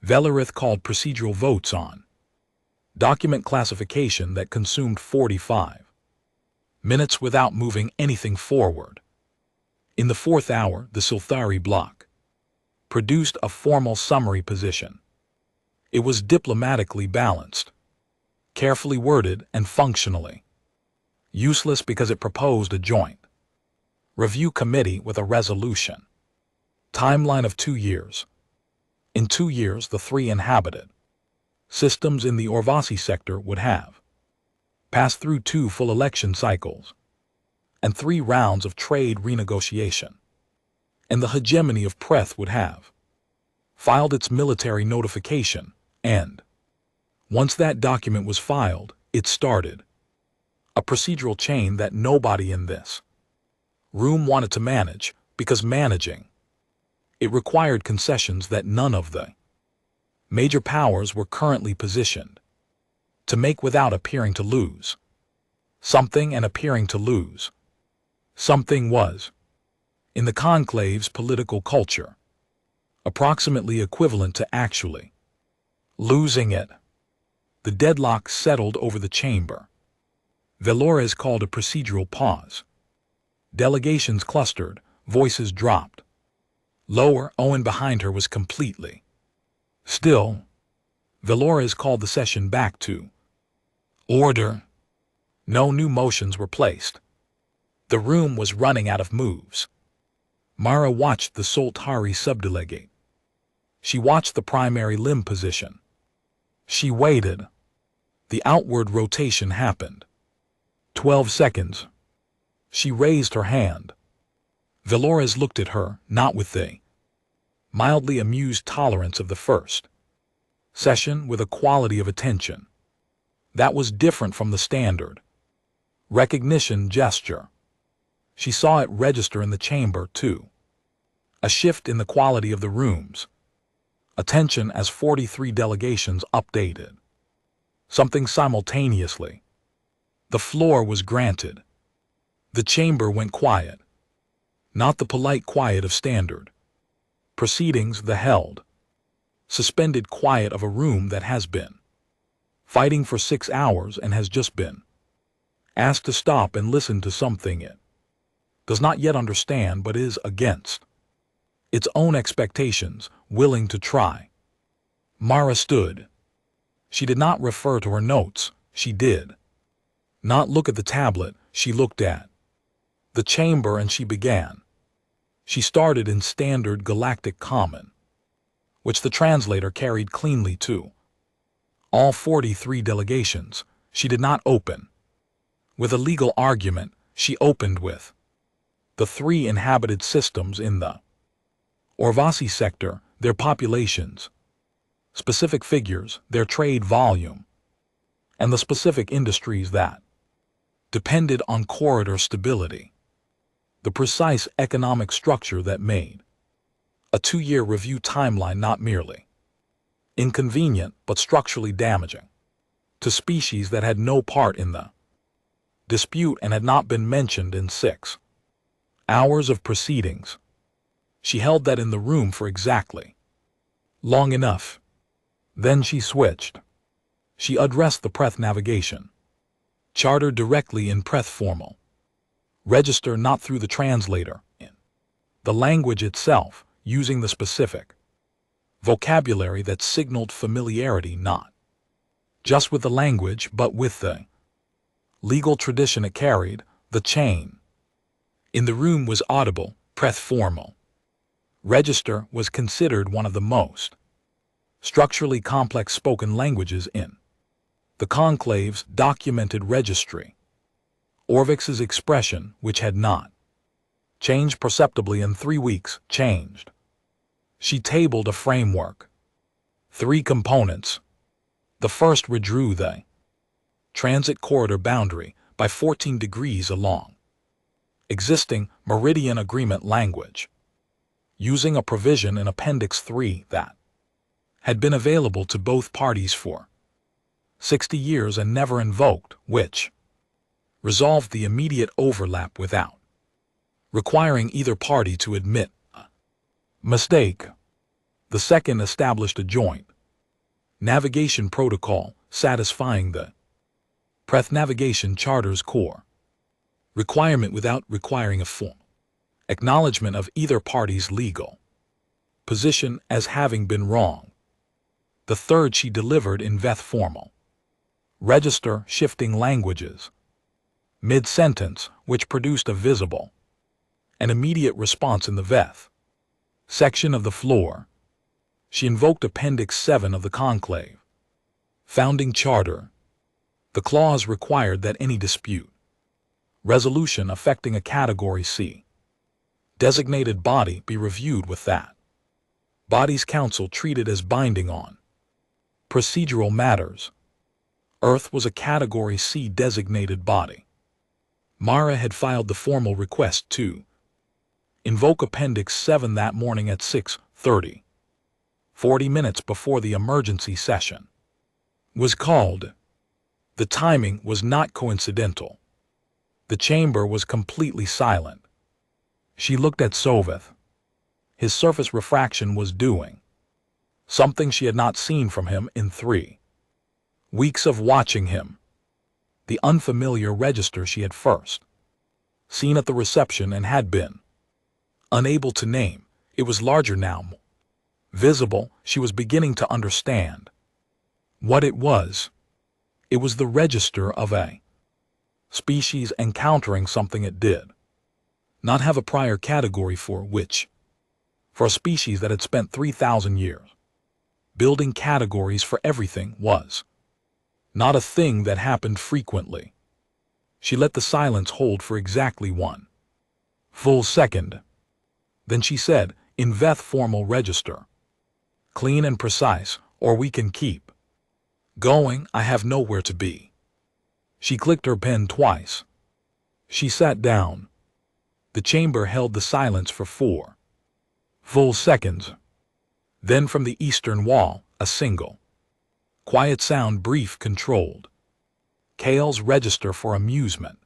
Velerith called procedural votes on document classification that consumed 45 minutes without moving anything forward. In the 4th hour, the Silthari block produced a formal summary position. It was diplomatically balanced, carefully worded, and functionally useless because it proposed a joint review committee with a resolution timeline of 2 years. In 2 years, the 3 inhabited systems in the Orvasi sector would have passed through 2 full election cycles and 3 rounds of trade renegotiation, and the hegemony of Preth would have filed its military notification, and once that document was filed, it started a procedural chain that nobody in this room wanted to manage, because managing it required concessions that none of the major powers were currently positioned to make without appearing to lose something, and appearing to lose something was, in the conclave's political culture, approximately equivalent to actually losing it. The deadlock settled over the chamber. Velores called a procedural pause. Delegations clustered, voices dropped. Lower, Owen behind her was completely still. Velores called the session back to order. No new motions were placed. The room was running out of moves. Mara watched the Soltari subdelegate. She watched the primary limb position. She waited. The outward rotation happened. 12 seconds. She raised her hand. Velores looked at her, not with the mildly amused tolerance of the first session, with a quality of attention that was different from the standard recognition gesture. She saw it register in the chamber, too. A shift in the quality of the room's attention as 43 delegations updated something simultaneously. The floor was granted. The chamber went quiet. Not the polite quiet of standard proceedings, the held, suspended quiet of a room that has been fighting for 6 hours and has just been asked to stop and listen to something it does not yet understand but is against its own expectations, willing to try. Mara stood. She did not refer to her notes. She did not look at the tablet. She looked at the chamber, and she began. She started in standard Galactic Common, which the translator carried cleanly to all 43 delegations. She did not open with a legal argument. She opened with the 3 inhabited systems in the Orvasi sector, their populations, specific figures, their trade volume, and the specific industries that depended on corridor stability, the precise economic structure that made a 2-year review timeline not merely inconvenient but structurally damaging. to species that had no part in the dispute and had not been mentioned in 6 hours of proceedings. She held that in the room for exactly long enough. Then she switched. She addressed the Preth navigation charter directly in Preth formal register, not through the translator, in the language itself, using the specific vocabulary that signaled familiarity not just with the language but with the legal tradition it carried. The chain in the room was audible. Preth formal register was considered one of the most structurally complex spoken languages in the conclave's documented registry. Orvix's expression, which had not changed perceptibly in 3 weeks, changed. She tabled a framework. 3 components. The first redrew the transit corridor boundary by 14 degrees along existing meridian agreement language, using a provision in Appendix 3 that had been available to both parties for 60 years and never invoked, which resolved the immediate overlap without requiring either party to admit a mistake. The second established a joint navigation protocol satisfying the Preth navigation charter's core requirement without requiring a formal acknowledgement of either party's legal position as having been wrong. The third she delivered in Veth formal register, shifting languages mid-sentence, which produced a visible and immediate response in the Veth section of the floor. She invoked Appendix 7 of the conclave founding charter. The clause required that any dispute resolution affecting a Category C designated body be reviewed with that body's counsel treated as binding on procedural matters. Earth was a Category C designated body. Mara had filed the formal request to invoke Appendix 7 that morning at 6:30, 40 minutes before the emergency session was called. The timing was not coincidental. The chamber was completely silent. She looked at Soveth. His surface refraction was doing something she had not seen from him in 3 weeks of watching him. The unfamiliar register she had first seen at the reception and had been unable to name. It was larger now, visible. She was beginning to understand what it was. It was the register of a species encountering something it did not have a prior category for, which, for a species that had spent 3,000 years building categories for everything, was not a thing that happened frequently. She let the silence hold for exactly 1 full second. Then she said, in Veth formal register, clean and precise, or we can keep going. I have nowhere to be. She clicked her pen twice. She sat down. The chamber held the silence for 4 full seconds. Then from the eastern wall, a single quiet sound, brief, controlled. Kale's register for amusement.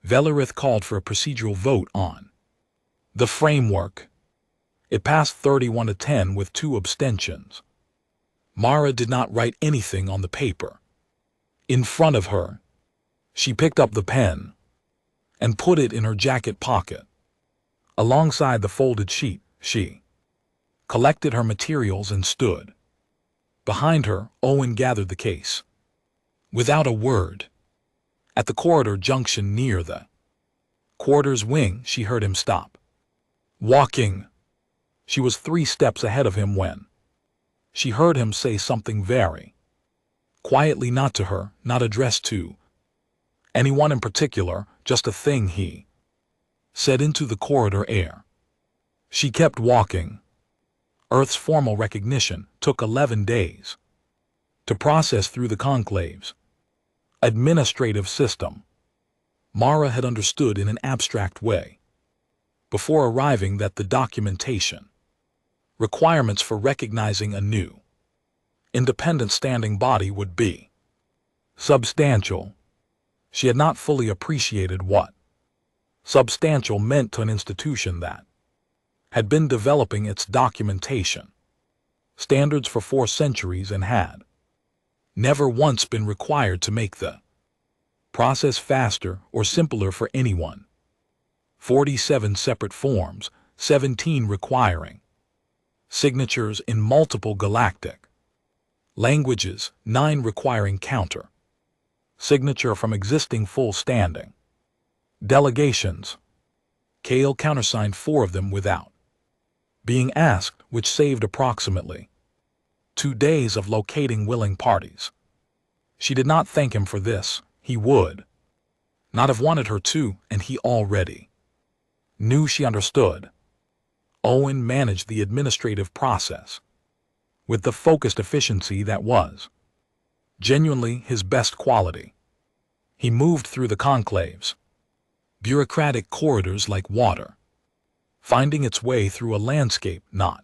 Velerith called for a procedural vote on the framework. It passed 31-10 with 2 abstentions. Mara did not write anything on the paper in front of her. She picked up the pen and put it in her jacket pocket. Alongside the folded sheet, she collected her materials and stood. Behind her, Owen gathered the case. Without a word, at the corridor junction near the quarters wing, she heard him stop walking. She was 3 steps ahead of him when she heard him say something very quietly, not to her, not addressed to anyone in particular, just a thing he said into the corridor air. She kept walking. Earth's formal recognition took 11 days to process through the conclave's administrative system. Mara had understood in an abstract way before arriving that the documentation requirements for recognizing a new independent standing body would be Substantial. She had not fully appreciated what substantial meant to an institution that had been developing its documentation standards for 4 centuries and had never once been required to make the process faster or simpler for anyone. 47 separate forms, 17 requiring signatures in multiple galactic languages, 9 requiring counter signature from existing full-standing delegations. Kale countersigned 4 of them without being asked, which saved approximately 2 days of locating willing parties. She did not thank him for this. He would not have wanted her to, and he already knew she understood. Owen managed the administrative process with the focused efficiency that was genuinely his best quality. He moved through the conclave's bureaucratic corridors like water, finding its way through a landscape, not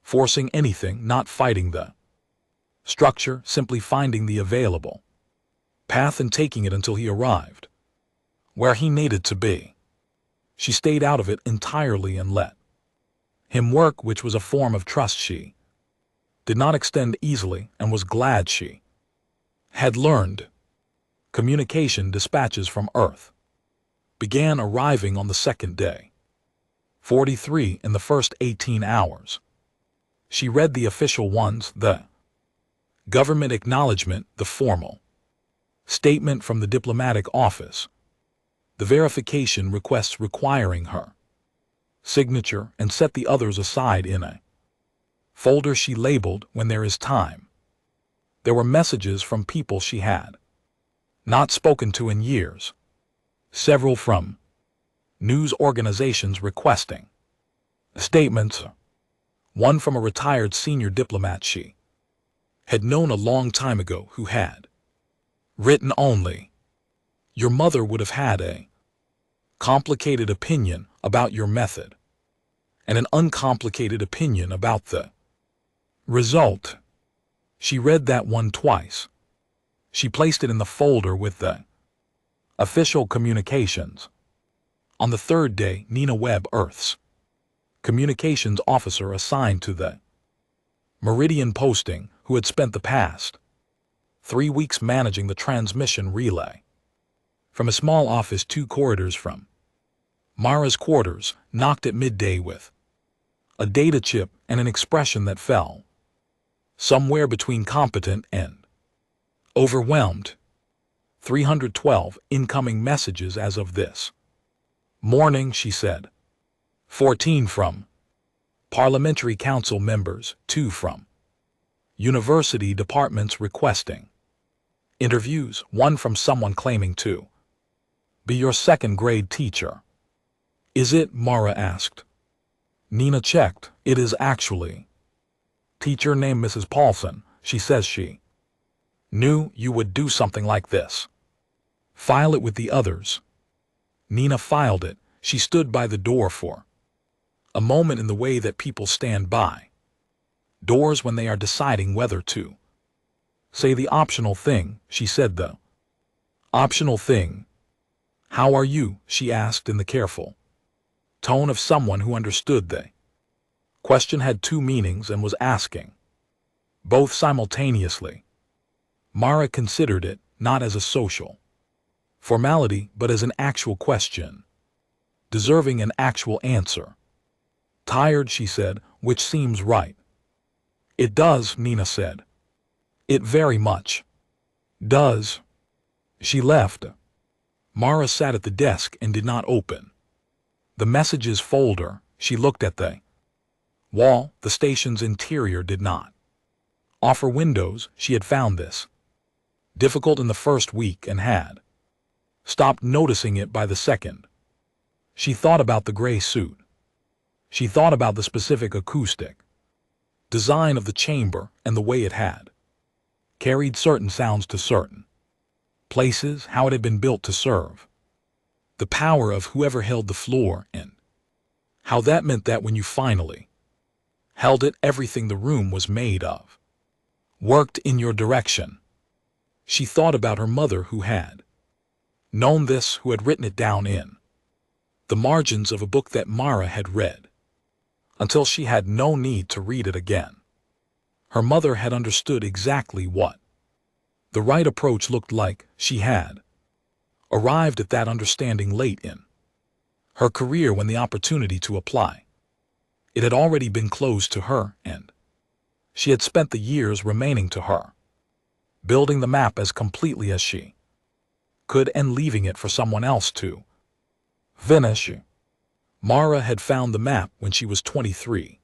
forcing anything, not fighting the structure, simply finding the available path and taking it until he arrived where he needed to be. She stayed out of it entirely and let him work, which was a form of trust she did not extend easily, and was glad she had learned. Communication dispatches from Earth began arriving on the second day. 43 in the first 18 hours. She read the official ones, the government acknowledgement, the formal statement from the diplomatic office, the verification requests requiring her signature, and set the others aside in a folder she labeled "When There Is Time." There were messages from people she had not spoken to in years, several from news organizations requesting statements, one from a retired senior diplomat she had known a long time ago who had written only, "Your mother would have had a complicated opinion about your method, and an uncomplicated opinion about the result." She read that one twice. She placed it in the folder with the official communications. On the third day, Nina Webb, Earth's communications officer assigned to the Meridian posting, who had spent the past 3 weeks managing the transmission relay from a small office 2 corridors from Mara's quarters, knocked at midday with a data chip and an expression that fell somewhere between competent and overwhelmed. 312 incoming messages as of this morning, she said. 14 from Parliamentary Council members, 2 from university departments requesting interviews, 1 from someone claiming to be your second-grade teacher. "Is it?" Mara asked. Nina checked. "It is actually. Teacher named Mrs. Paulson. She says she knew you would do something like this. File it with the others." Nina filed it. She stood by the door for a moment in the way that people stand by doors when they are deciding whether to say the optional thing. She said the optional thing. "How are you?" she asked in the careful tone of someone who understood the question had 2 meanings and was asking both simultaneously. Mara considered it not as a social formality but as an actual question, deserving an actual answer. "Tired," she said, "which seems right." "It does," Nina said. "It very much does." She left. Mara sat at the desk and did not open the messages folder. She looked at the wall. The station's interior did not offer windows. She had found this difficult in the first week and had stopped noticing it by the second. She thought about the gray suit. She thought about the specific acoustic design of the chamber and the way it had carried certain sounds to certain places, how it had been built to serve the power of whoever held the floor, and how that meant that when you finally held it, everything the room was made of worked in your direction. She thought about her mother who had known this, who had written it down in the margins of a book that Mara had read, until she had no need to read it again. Her mother had understood exactly what the right approach looked like. She had arrived at that understanding late in her career, when the opportunity to apply it had already been closed to her, and she had spent the years remaining to her building the map as completely as she could and leaving it for someone else to finish. Mara had found the map when she was 23.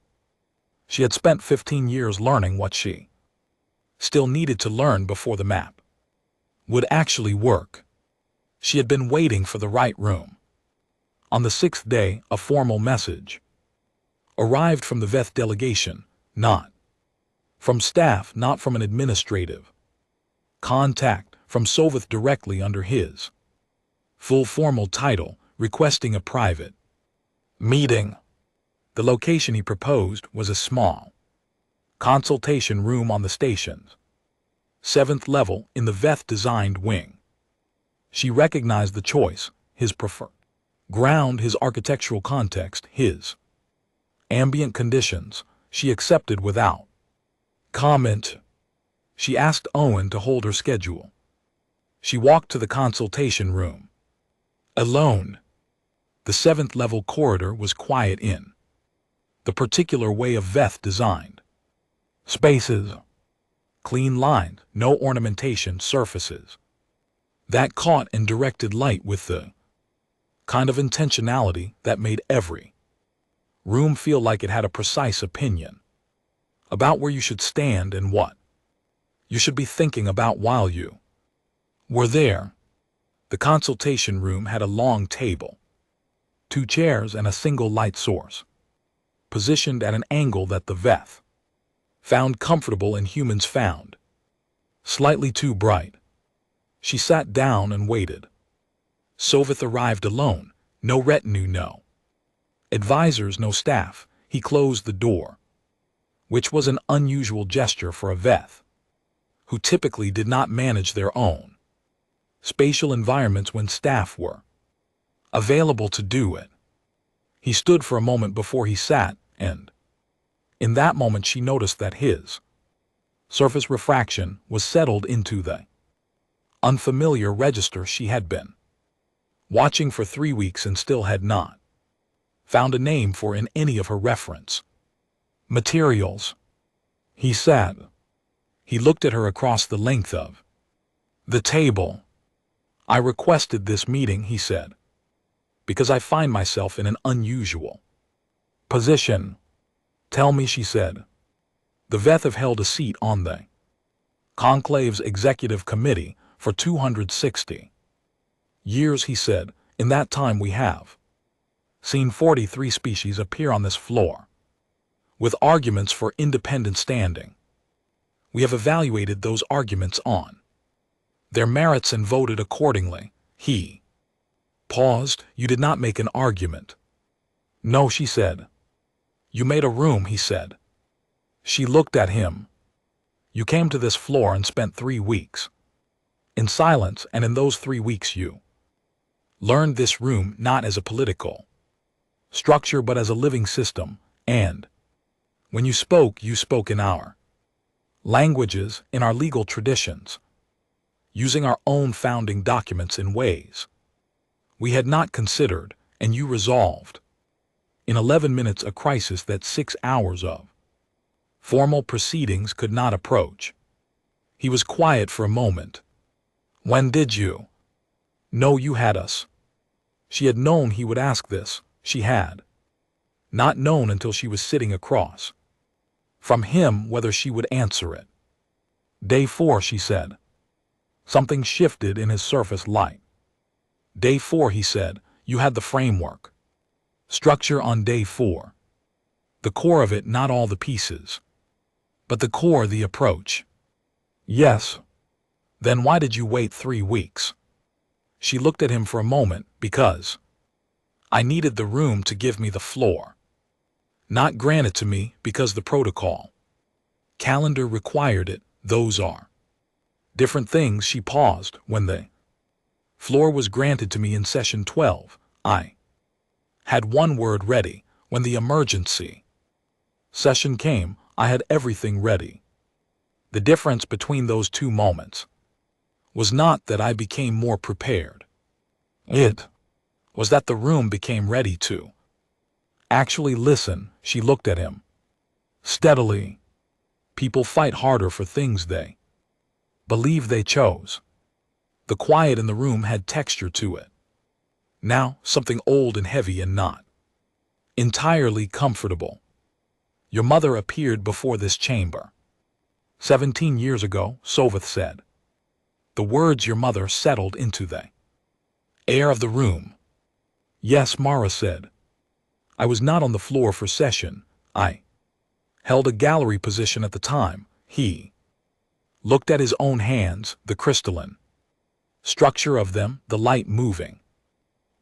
She had spent 15 years learning what she still needed to learn before the map would actually work. She had been waiting for the right room. On the 6th day, a formal message arrived from the VETH delegation, not from staff, not from an administrative contact, from Soveth directly under his full formal title, requesting a private meeting. The location he proposed was a small consultation room on the station's 7th level in the VETH-designed wing. She recognized the choice, his preferred ground, his architectural context, his ambient conditions. She accepted without comment. She asked Owen to hold her schedule. She walked to the consultation room alone. The 7th level corridor was quiet in the particular way of VETH designed spaces. Clean lines, no ornamentation, surfaces that caught and directed light with the kind of intentionality that made every room feel like it had a precise opinion about where you should stand and what you should be thinking about while you were there. The consultation room had a long table, 2 chairs, and a single light source, positioned at an angle that the VETH found comfortable and humans found slightly too bright. She sat down and waited. Soveth arrived alone, no retinue, no advisors, no staff. He closed the door, which was an unusual gesture for a VETH who typically did not manage their own spatial environments when staff were available to do it. He stood for a moment before he sat, and in that moment she noticed that his surface refraction was settled into the unfamiliar register she had been watching for 3 weeks and still had not found a name for in any of her reference materials. He sat. He looked at her across the length of the table. "I requested this meeting," he said, "because I find myself in an unusual position." "Tell me," she said. "The VETH have held a seat on the Conclave's executive committee for 260 years," he said. "In that time we have seen 43 species appear on this floor, with arguments for independent standing. We have evaluated those arguments on their merits and voted accordingly." He paused. "You did not make an argument." "No," she said. "You made a room," he said. She looked at him. "You came to this floor and spent 3 weeks in silence, and in those 3 weeks you learned this room not as a political structure but as a living system, and when you spoke in our languages, in our legal traditions, using our own founding documents in ways we had not considered, and you resolved in 11 minutes a crisis that 6 hours of formal proceedings could not approach." He was quiet for a moment. "When did you know you had us?" She had known he would ask this. She had not known until she was sitting across from him whether she would answer it. "Day 4, she said. Something shifted in his surface light. "Day 4, he said. "You had the framework structure on day 4. The core of it, not all the pieces, but the core, the approach." "Yes." "Then why did you wait 3 weeks?" She looked at him for a moment. "Because I needed the room to give me the floor. Not granted to me because the protocol calendar required it. Those are Different things. She paused. When the floor was granted to me in session 12, I had one word ready. When the emergency session came, I had everything ready. The difference between those two moments was not that I became more prepared. It was that the room became ready to actually listen. She looked at him steadily. People fight harder for things they believe they chose. The quiet in the room had texture to it. Now, something old and heavy and not entirely comfortable. Your mother appeared before this chamber 17 years ago, Soveth said. The words your mother settled into the air of the room. Yes, Mara said. I was not on the floor for session. I held a gallery position at the time. He looked at his own hands, the crystalline structure of them, the light moving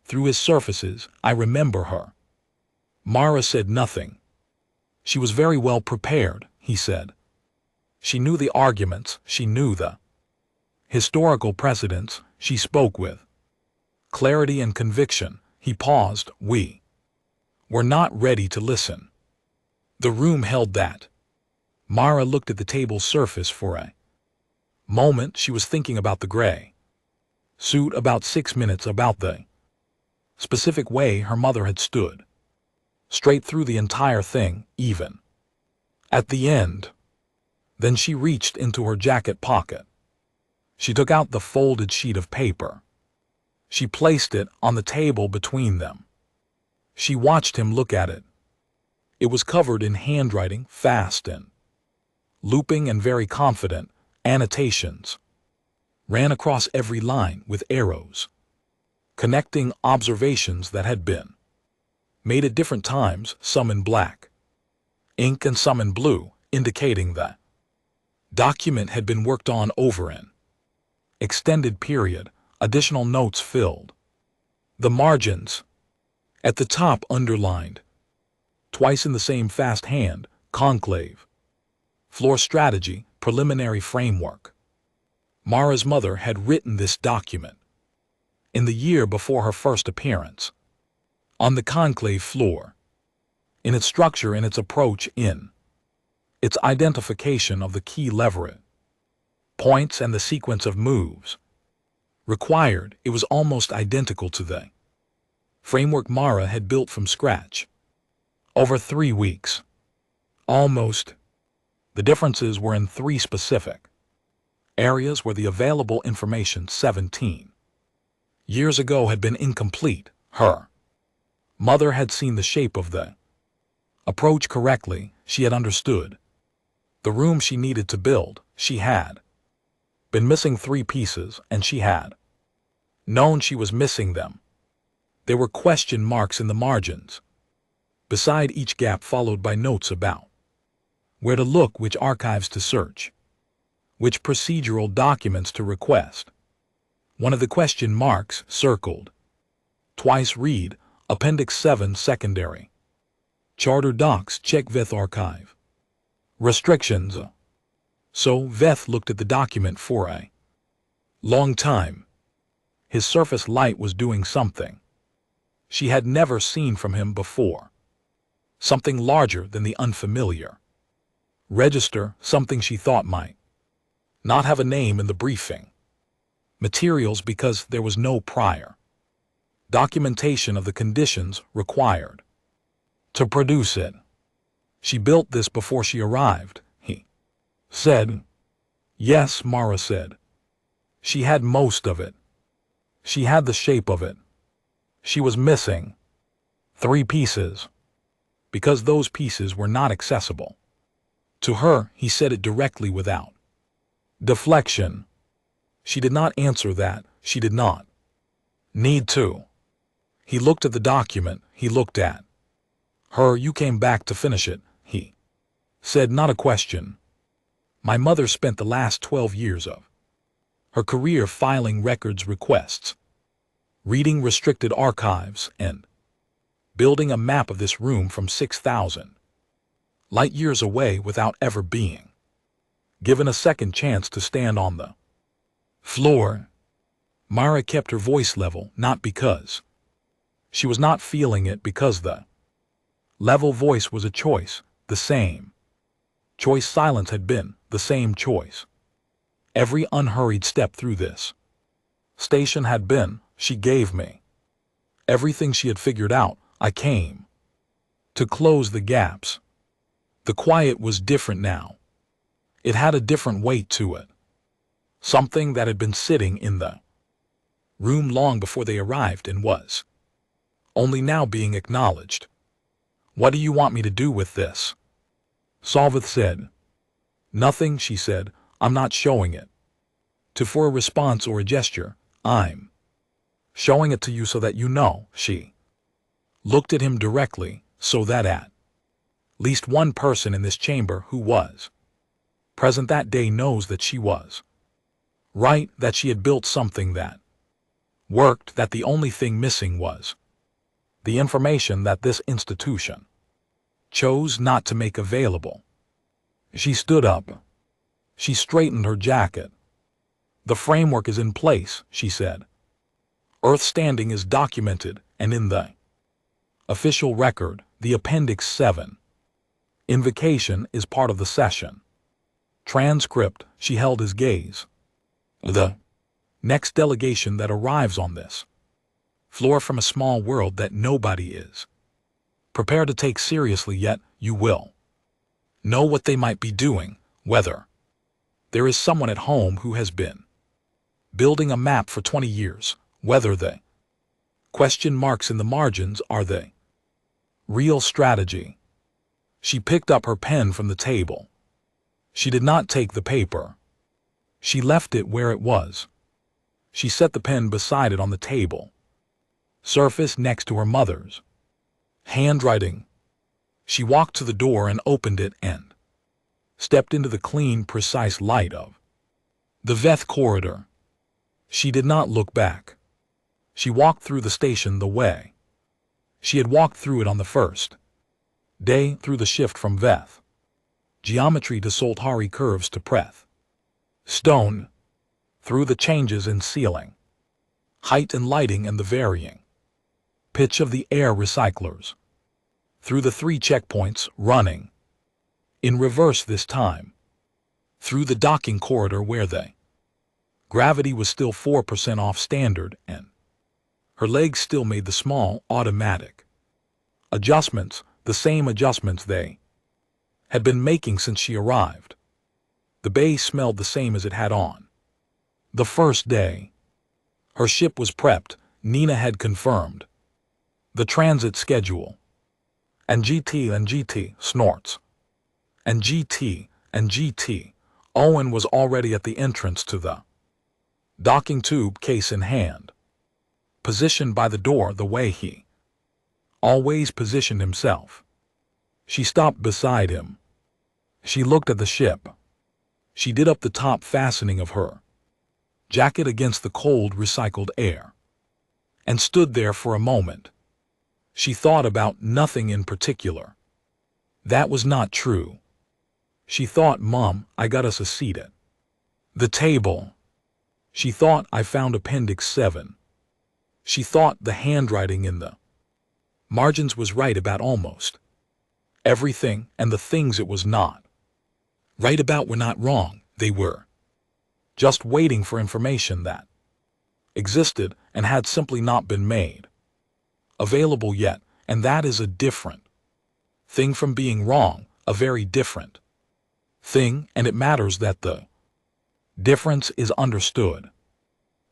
through his surfaces. I remember her. Mara said nothing. She was very well prepared, he said. She knew the arguments, she knew the historical precedents. She spoke with clarity and conviction. He paused. We were not ready to listen. The room held that. Mara looked at the table's surface for a moment. She was thinking about the gray suit, about 6 minutes, about the specific way her mother had stood straight through the entire thing, even at the end. Then she reached into her jacket pocket. She took out the folded sheet of paper. She placed it on the table between them. She watched him look at it. It was covered in handwriting, fast and looping and very confident. Annotations ran across every line with arrows, connecting observations that had been made at different times, some in black ink and some in blue, indicating that document had been worked on over an extended period. Additional notes filled the margins. At the top, underlined twice in the same fast hand, conclave, floor strategy, preliminary framework. Mara's mother had written this document in the year before her first appearance on the conclave floor. In its structure, in its approach, in its identification of the key lever points and the sequence of moves required, it was almost identical to the framework Mara had built from scratch over 3 weeks. Almost. The differences were in 3 specific areas where the available information 17 years ago had been incomplete. Her mother had seen the shape of the approach correctly. She had understood the room she needed to build. She had been missing 3 pieces, and she had known she was missing them. There were question marks in the margins, beside each gap, followed by notes about where to look, which archives to search, which procedural documents to request. One of the question marks, circled twice, read Appendix 7 Secondary Charter Docs, check Veth Archive. Restrictions. So Veth looked at the document for a long time. His surface light was doing something she had never seen from him before. Something larger than the unfamiliar register, something she thought might not have a name in the briefing materials because there was no prior documentation of the conditions required to produce it. She built this before she arrived, he said. Yes, Mara said. She had most of it. She had the shape of it. She was missing 3 pieces, because those pieces were not accessible to her. He said it directly without deflection. She did not answer that. She did not need to. He looked at the document. He looked at her. You came back to finish it, he said. Not a question. My mother spent the last 12 years of her career filing records requests, reading restricted archives, and building a map of this room from 6,000 light years away without ever being given a second chance to stand on the Floor. Mara kept her voice level, not because she was not feeling it, because the level voice was a choice, the same choice silence had been, the same choice. Every unhurried step through this station had been, she gave me everything she had figured out. I came to close the gaps. The quiet was different now. It had a different weight to it. Something that had been sitting in the room long before they arrived and was only now being acknowledged. What do you want me to do with this? Salveth said. Nothing, she said. I'm not showing it for a response or a gesture. I'm showing it to you so that you know. She looked at him directly, so that at least one person in this chamber who was present that day knows that she was right, that she had built something that worked, that the only thing missing was the information that this institution chose not to make available. She stood up. She straightened her jacket. The framework is in place, she said. Earth standing is documented, and in the official record, the Appendix 7 invocation is part of the session transcript. She held his gaze. The next delegation that arrives on this floor from a small world that nobody is prepared to take seriously yet, you will know what they might be doing, whether there is someone at home who has been building a map for 20 years, whether the question marks in the margins are the real strategy. She picked up her pen from the table. She did not take the paper. She left it where it was. She set the pen beside it on the table, surface next to her mother's handwriting. She walked to the door and opened it and stepped into the clean, precise light of the Veth corridor. She did not look back. She walked through the station the way she had walked through it on the first day, through the shift from Veth geometry to Soltari curves to Preth stone, through the changes in ceiling, height and lighting and the varying pitch of the air recyclers, through the 3 checkpoints running in reverse this time, through the docking corridor where the gravity was still 4% off standard and her legs still made the small automatic adjustments, the same adjustments they had been making since she arrived. The bay smelled the same as it had on the first day. Her ship was prepped. Nina had confirmed the transit schedule. And GT snorts. And GT. Owen was already at the entrance to the docking tube, case in hand, positioned by the door the way he always positioned himself. She stopped beside him. She looked at the ship. She did up the top fastening of her jacket against the cold, recycled air, and stood there for a moment. She thought about nothing in particular. That was not true. She thought, Mom, I got us a seat at the table. She thought, I found Appendix 7. She thought the handwriting in the margins was right about almost everything, and the things it was not right about were not wrong. They were just waiting for information that existed and had simply not been made available yet, and that is a different thing from being wrong, a very different thing, and it matters that the difference is understood.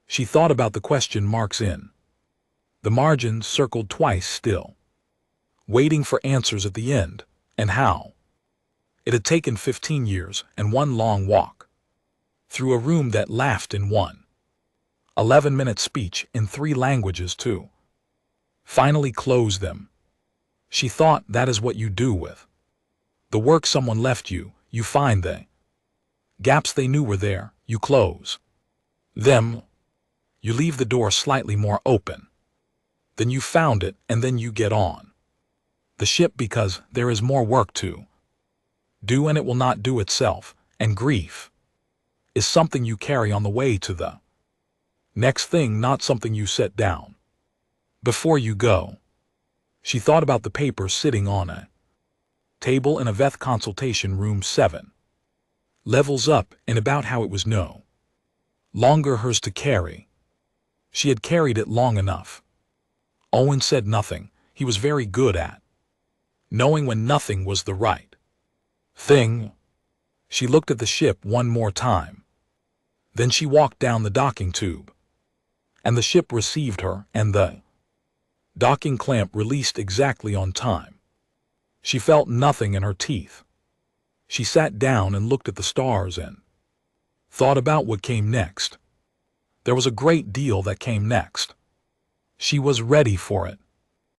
She thought about the question marks in the margins, circled twice still, waiting for answers at the end, and how it had taken 15 years and one long walk through a room that laughed in one 11-minute speech in 3 languages to finally close them. She thought, that is what you do with the work someone left you. You find the gaps they knew were there, you close them. You leave the door slightly more open than you found it, and then you get on the ship because there is more work to do, and it will not do itself, and grief is something you carry on the way to the Next thing, not something you set down. Before you go. She thought about the paper sitting on a table in a Veth consultation room 7. Levels up, and about how it was no longer hers to carry. She had carried it long enough. Owen said nothing. He was very good at knowing when nothing was the right thing. She looked at the ship one more time. Then she walked down the docking tube. And the ship received her, and the docking clamp released exactly on time. She felt nothing in her teeth. She sat down and looked at the stars and thought about what came next. There was a great deal that came next. She was ready for it.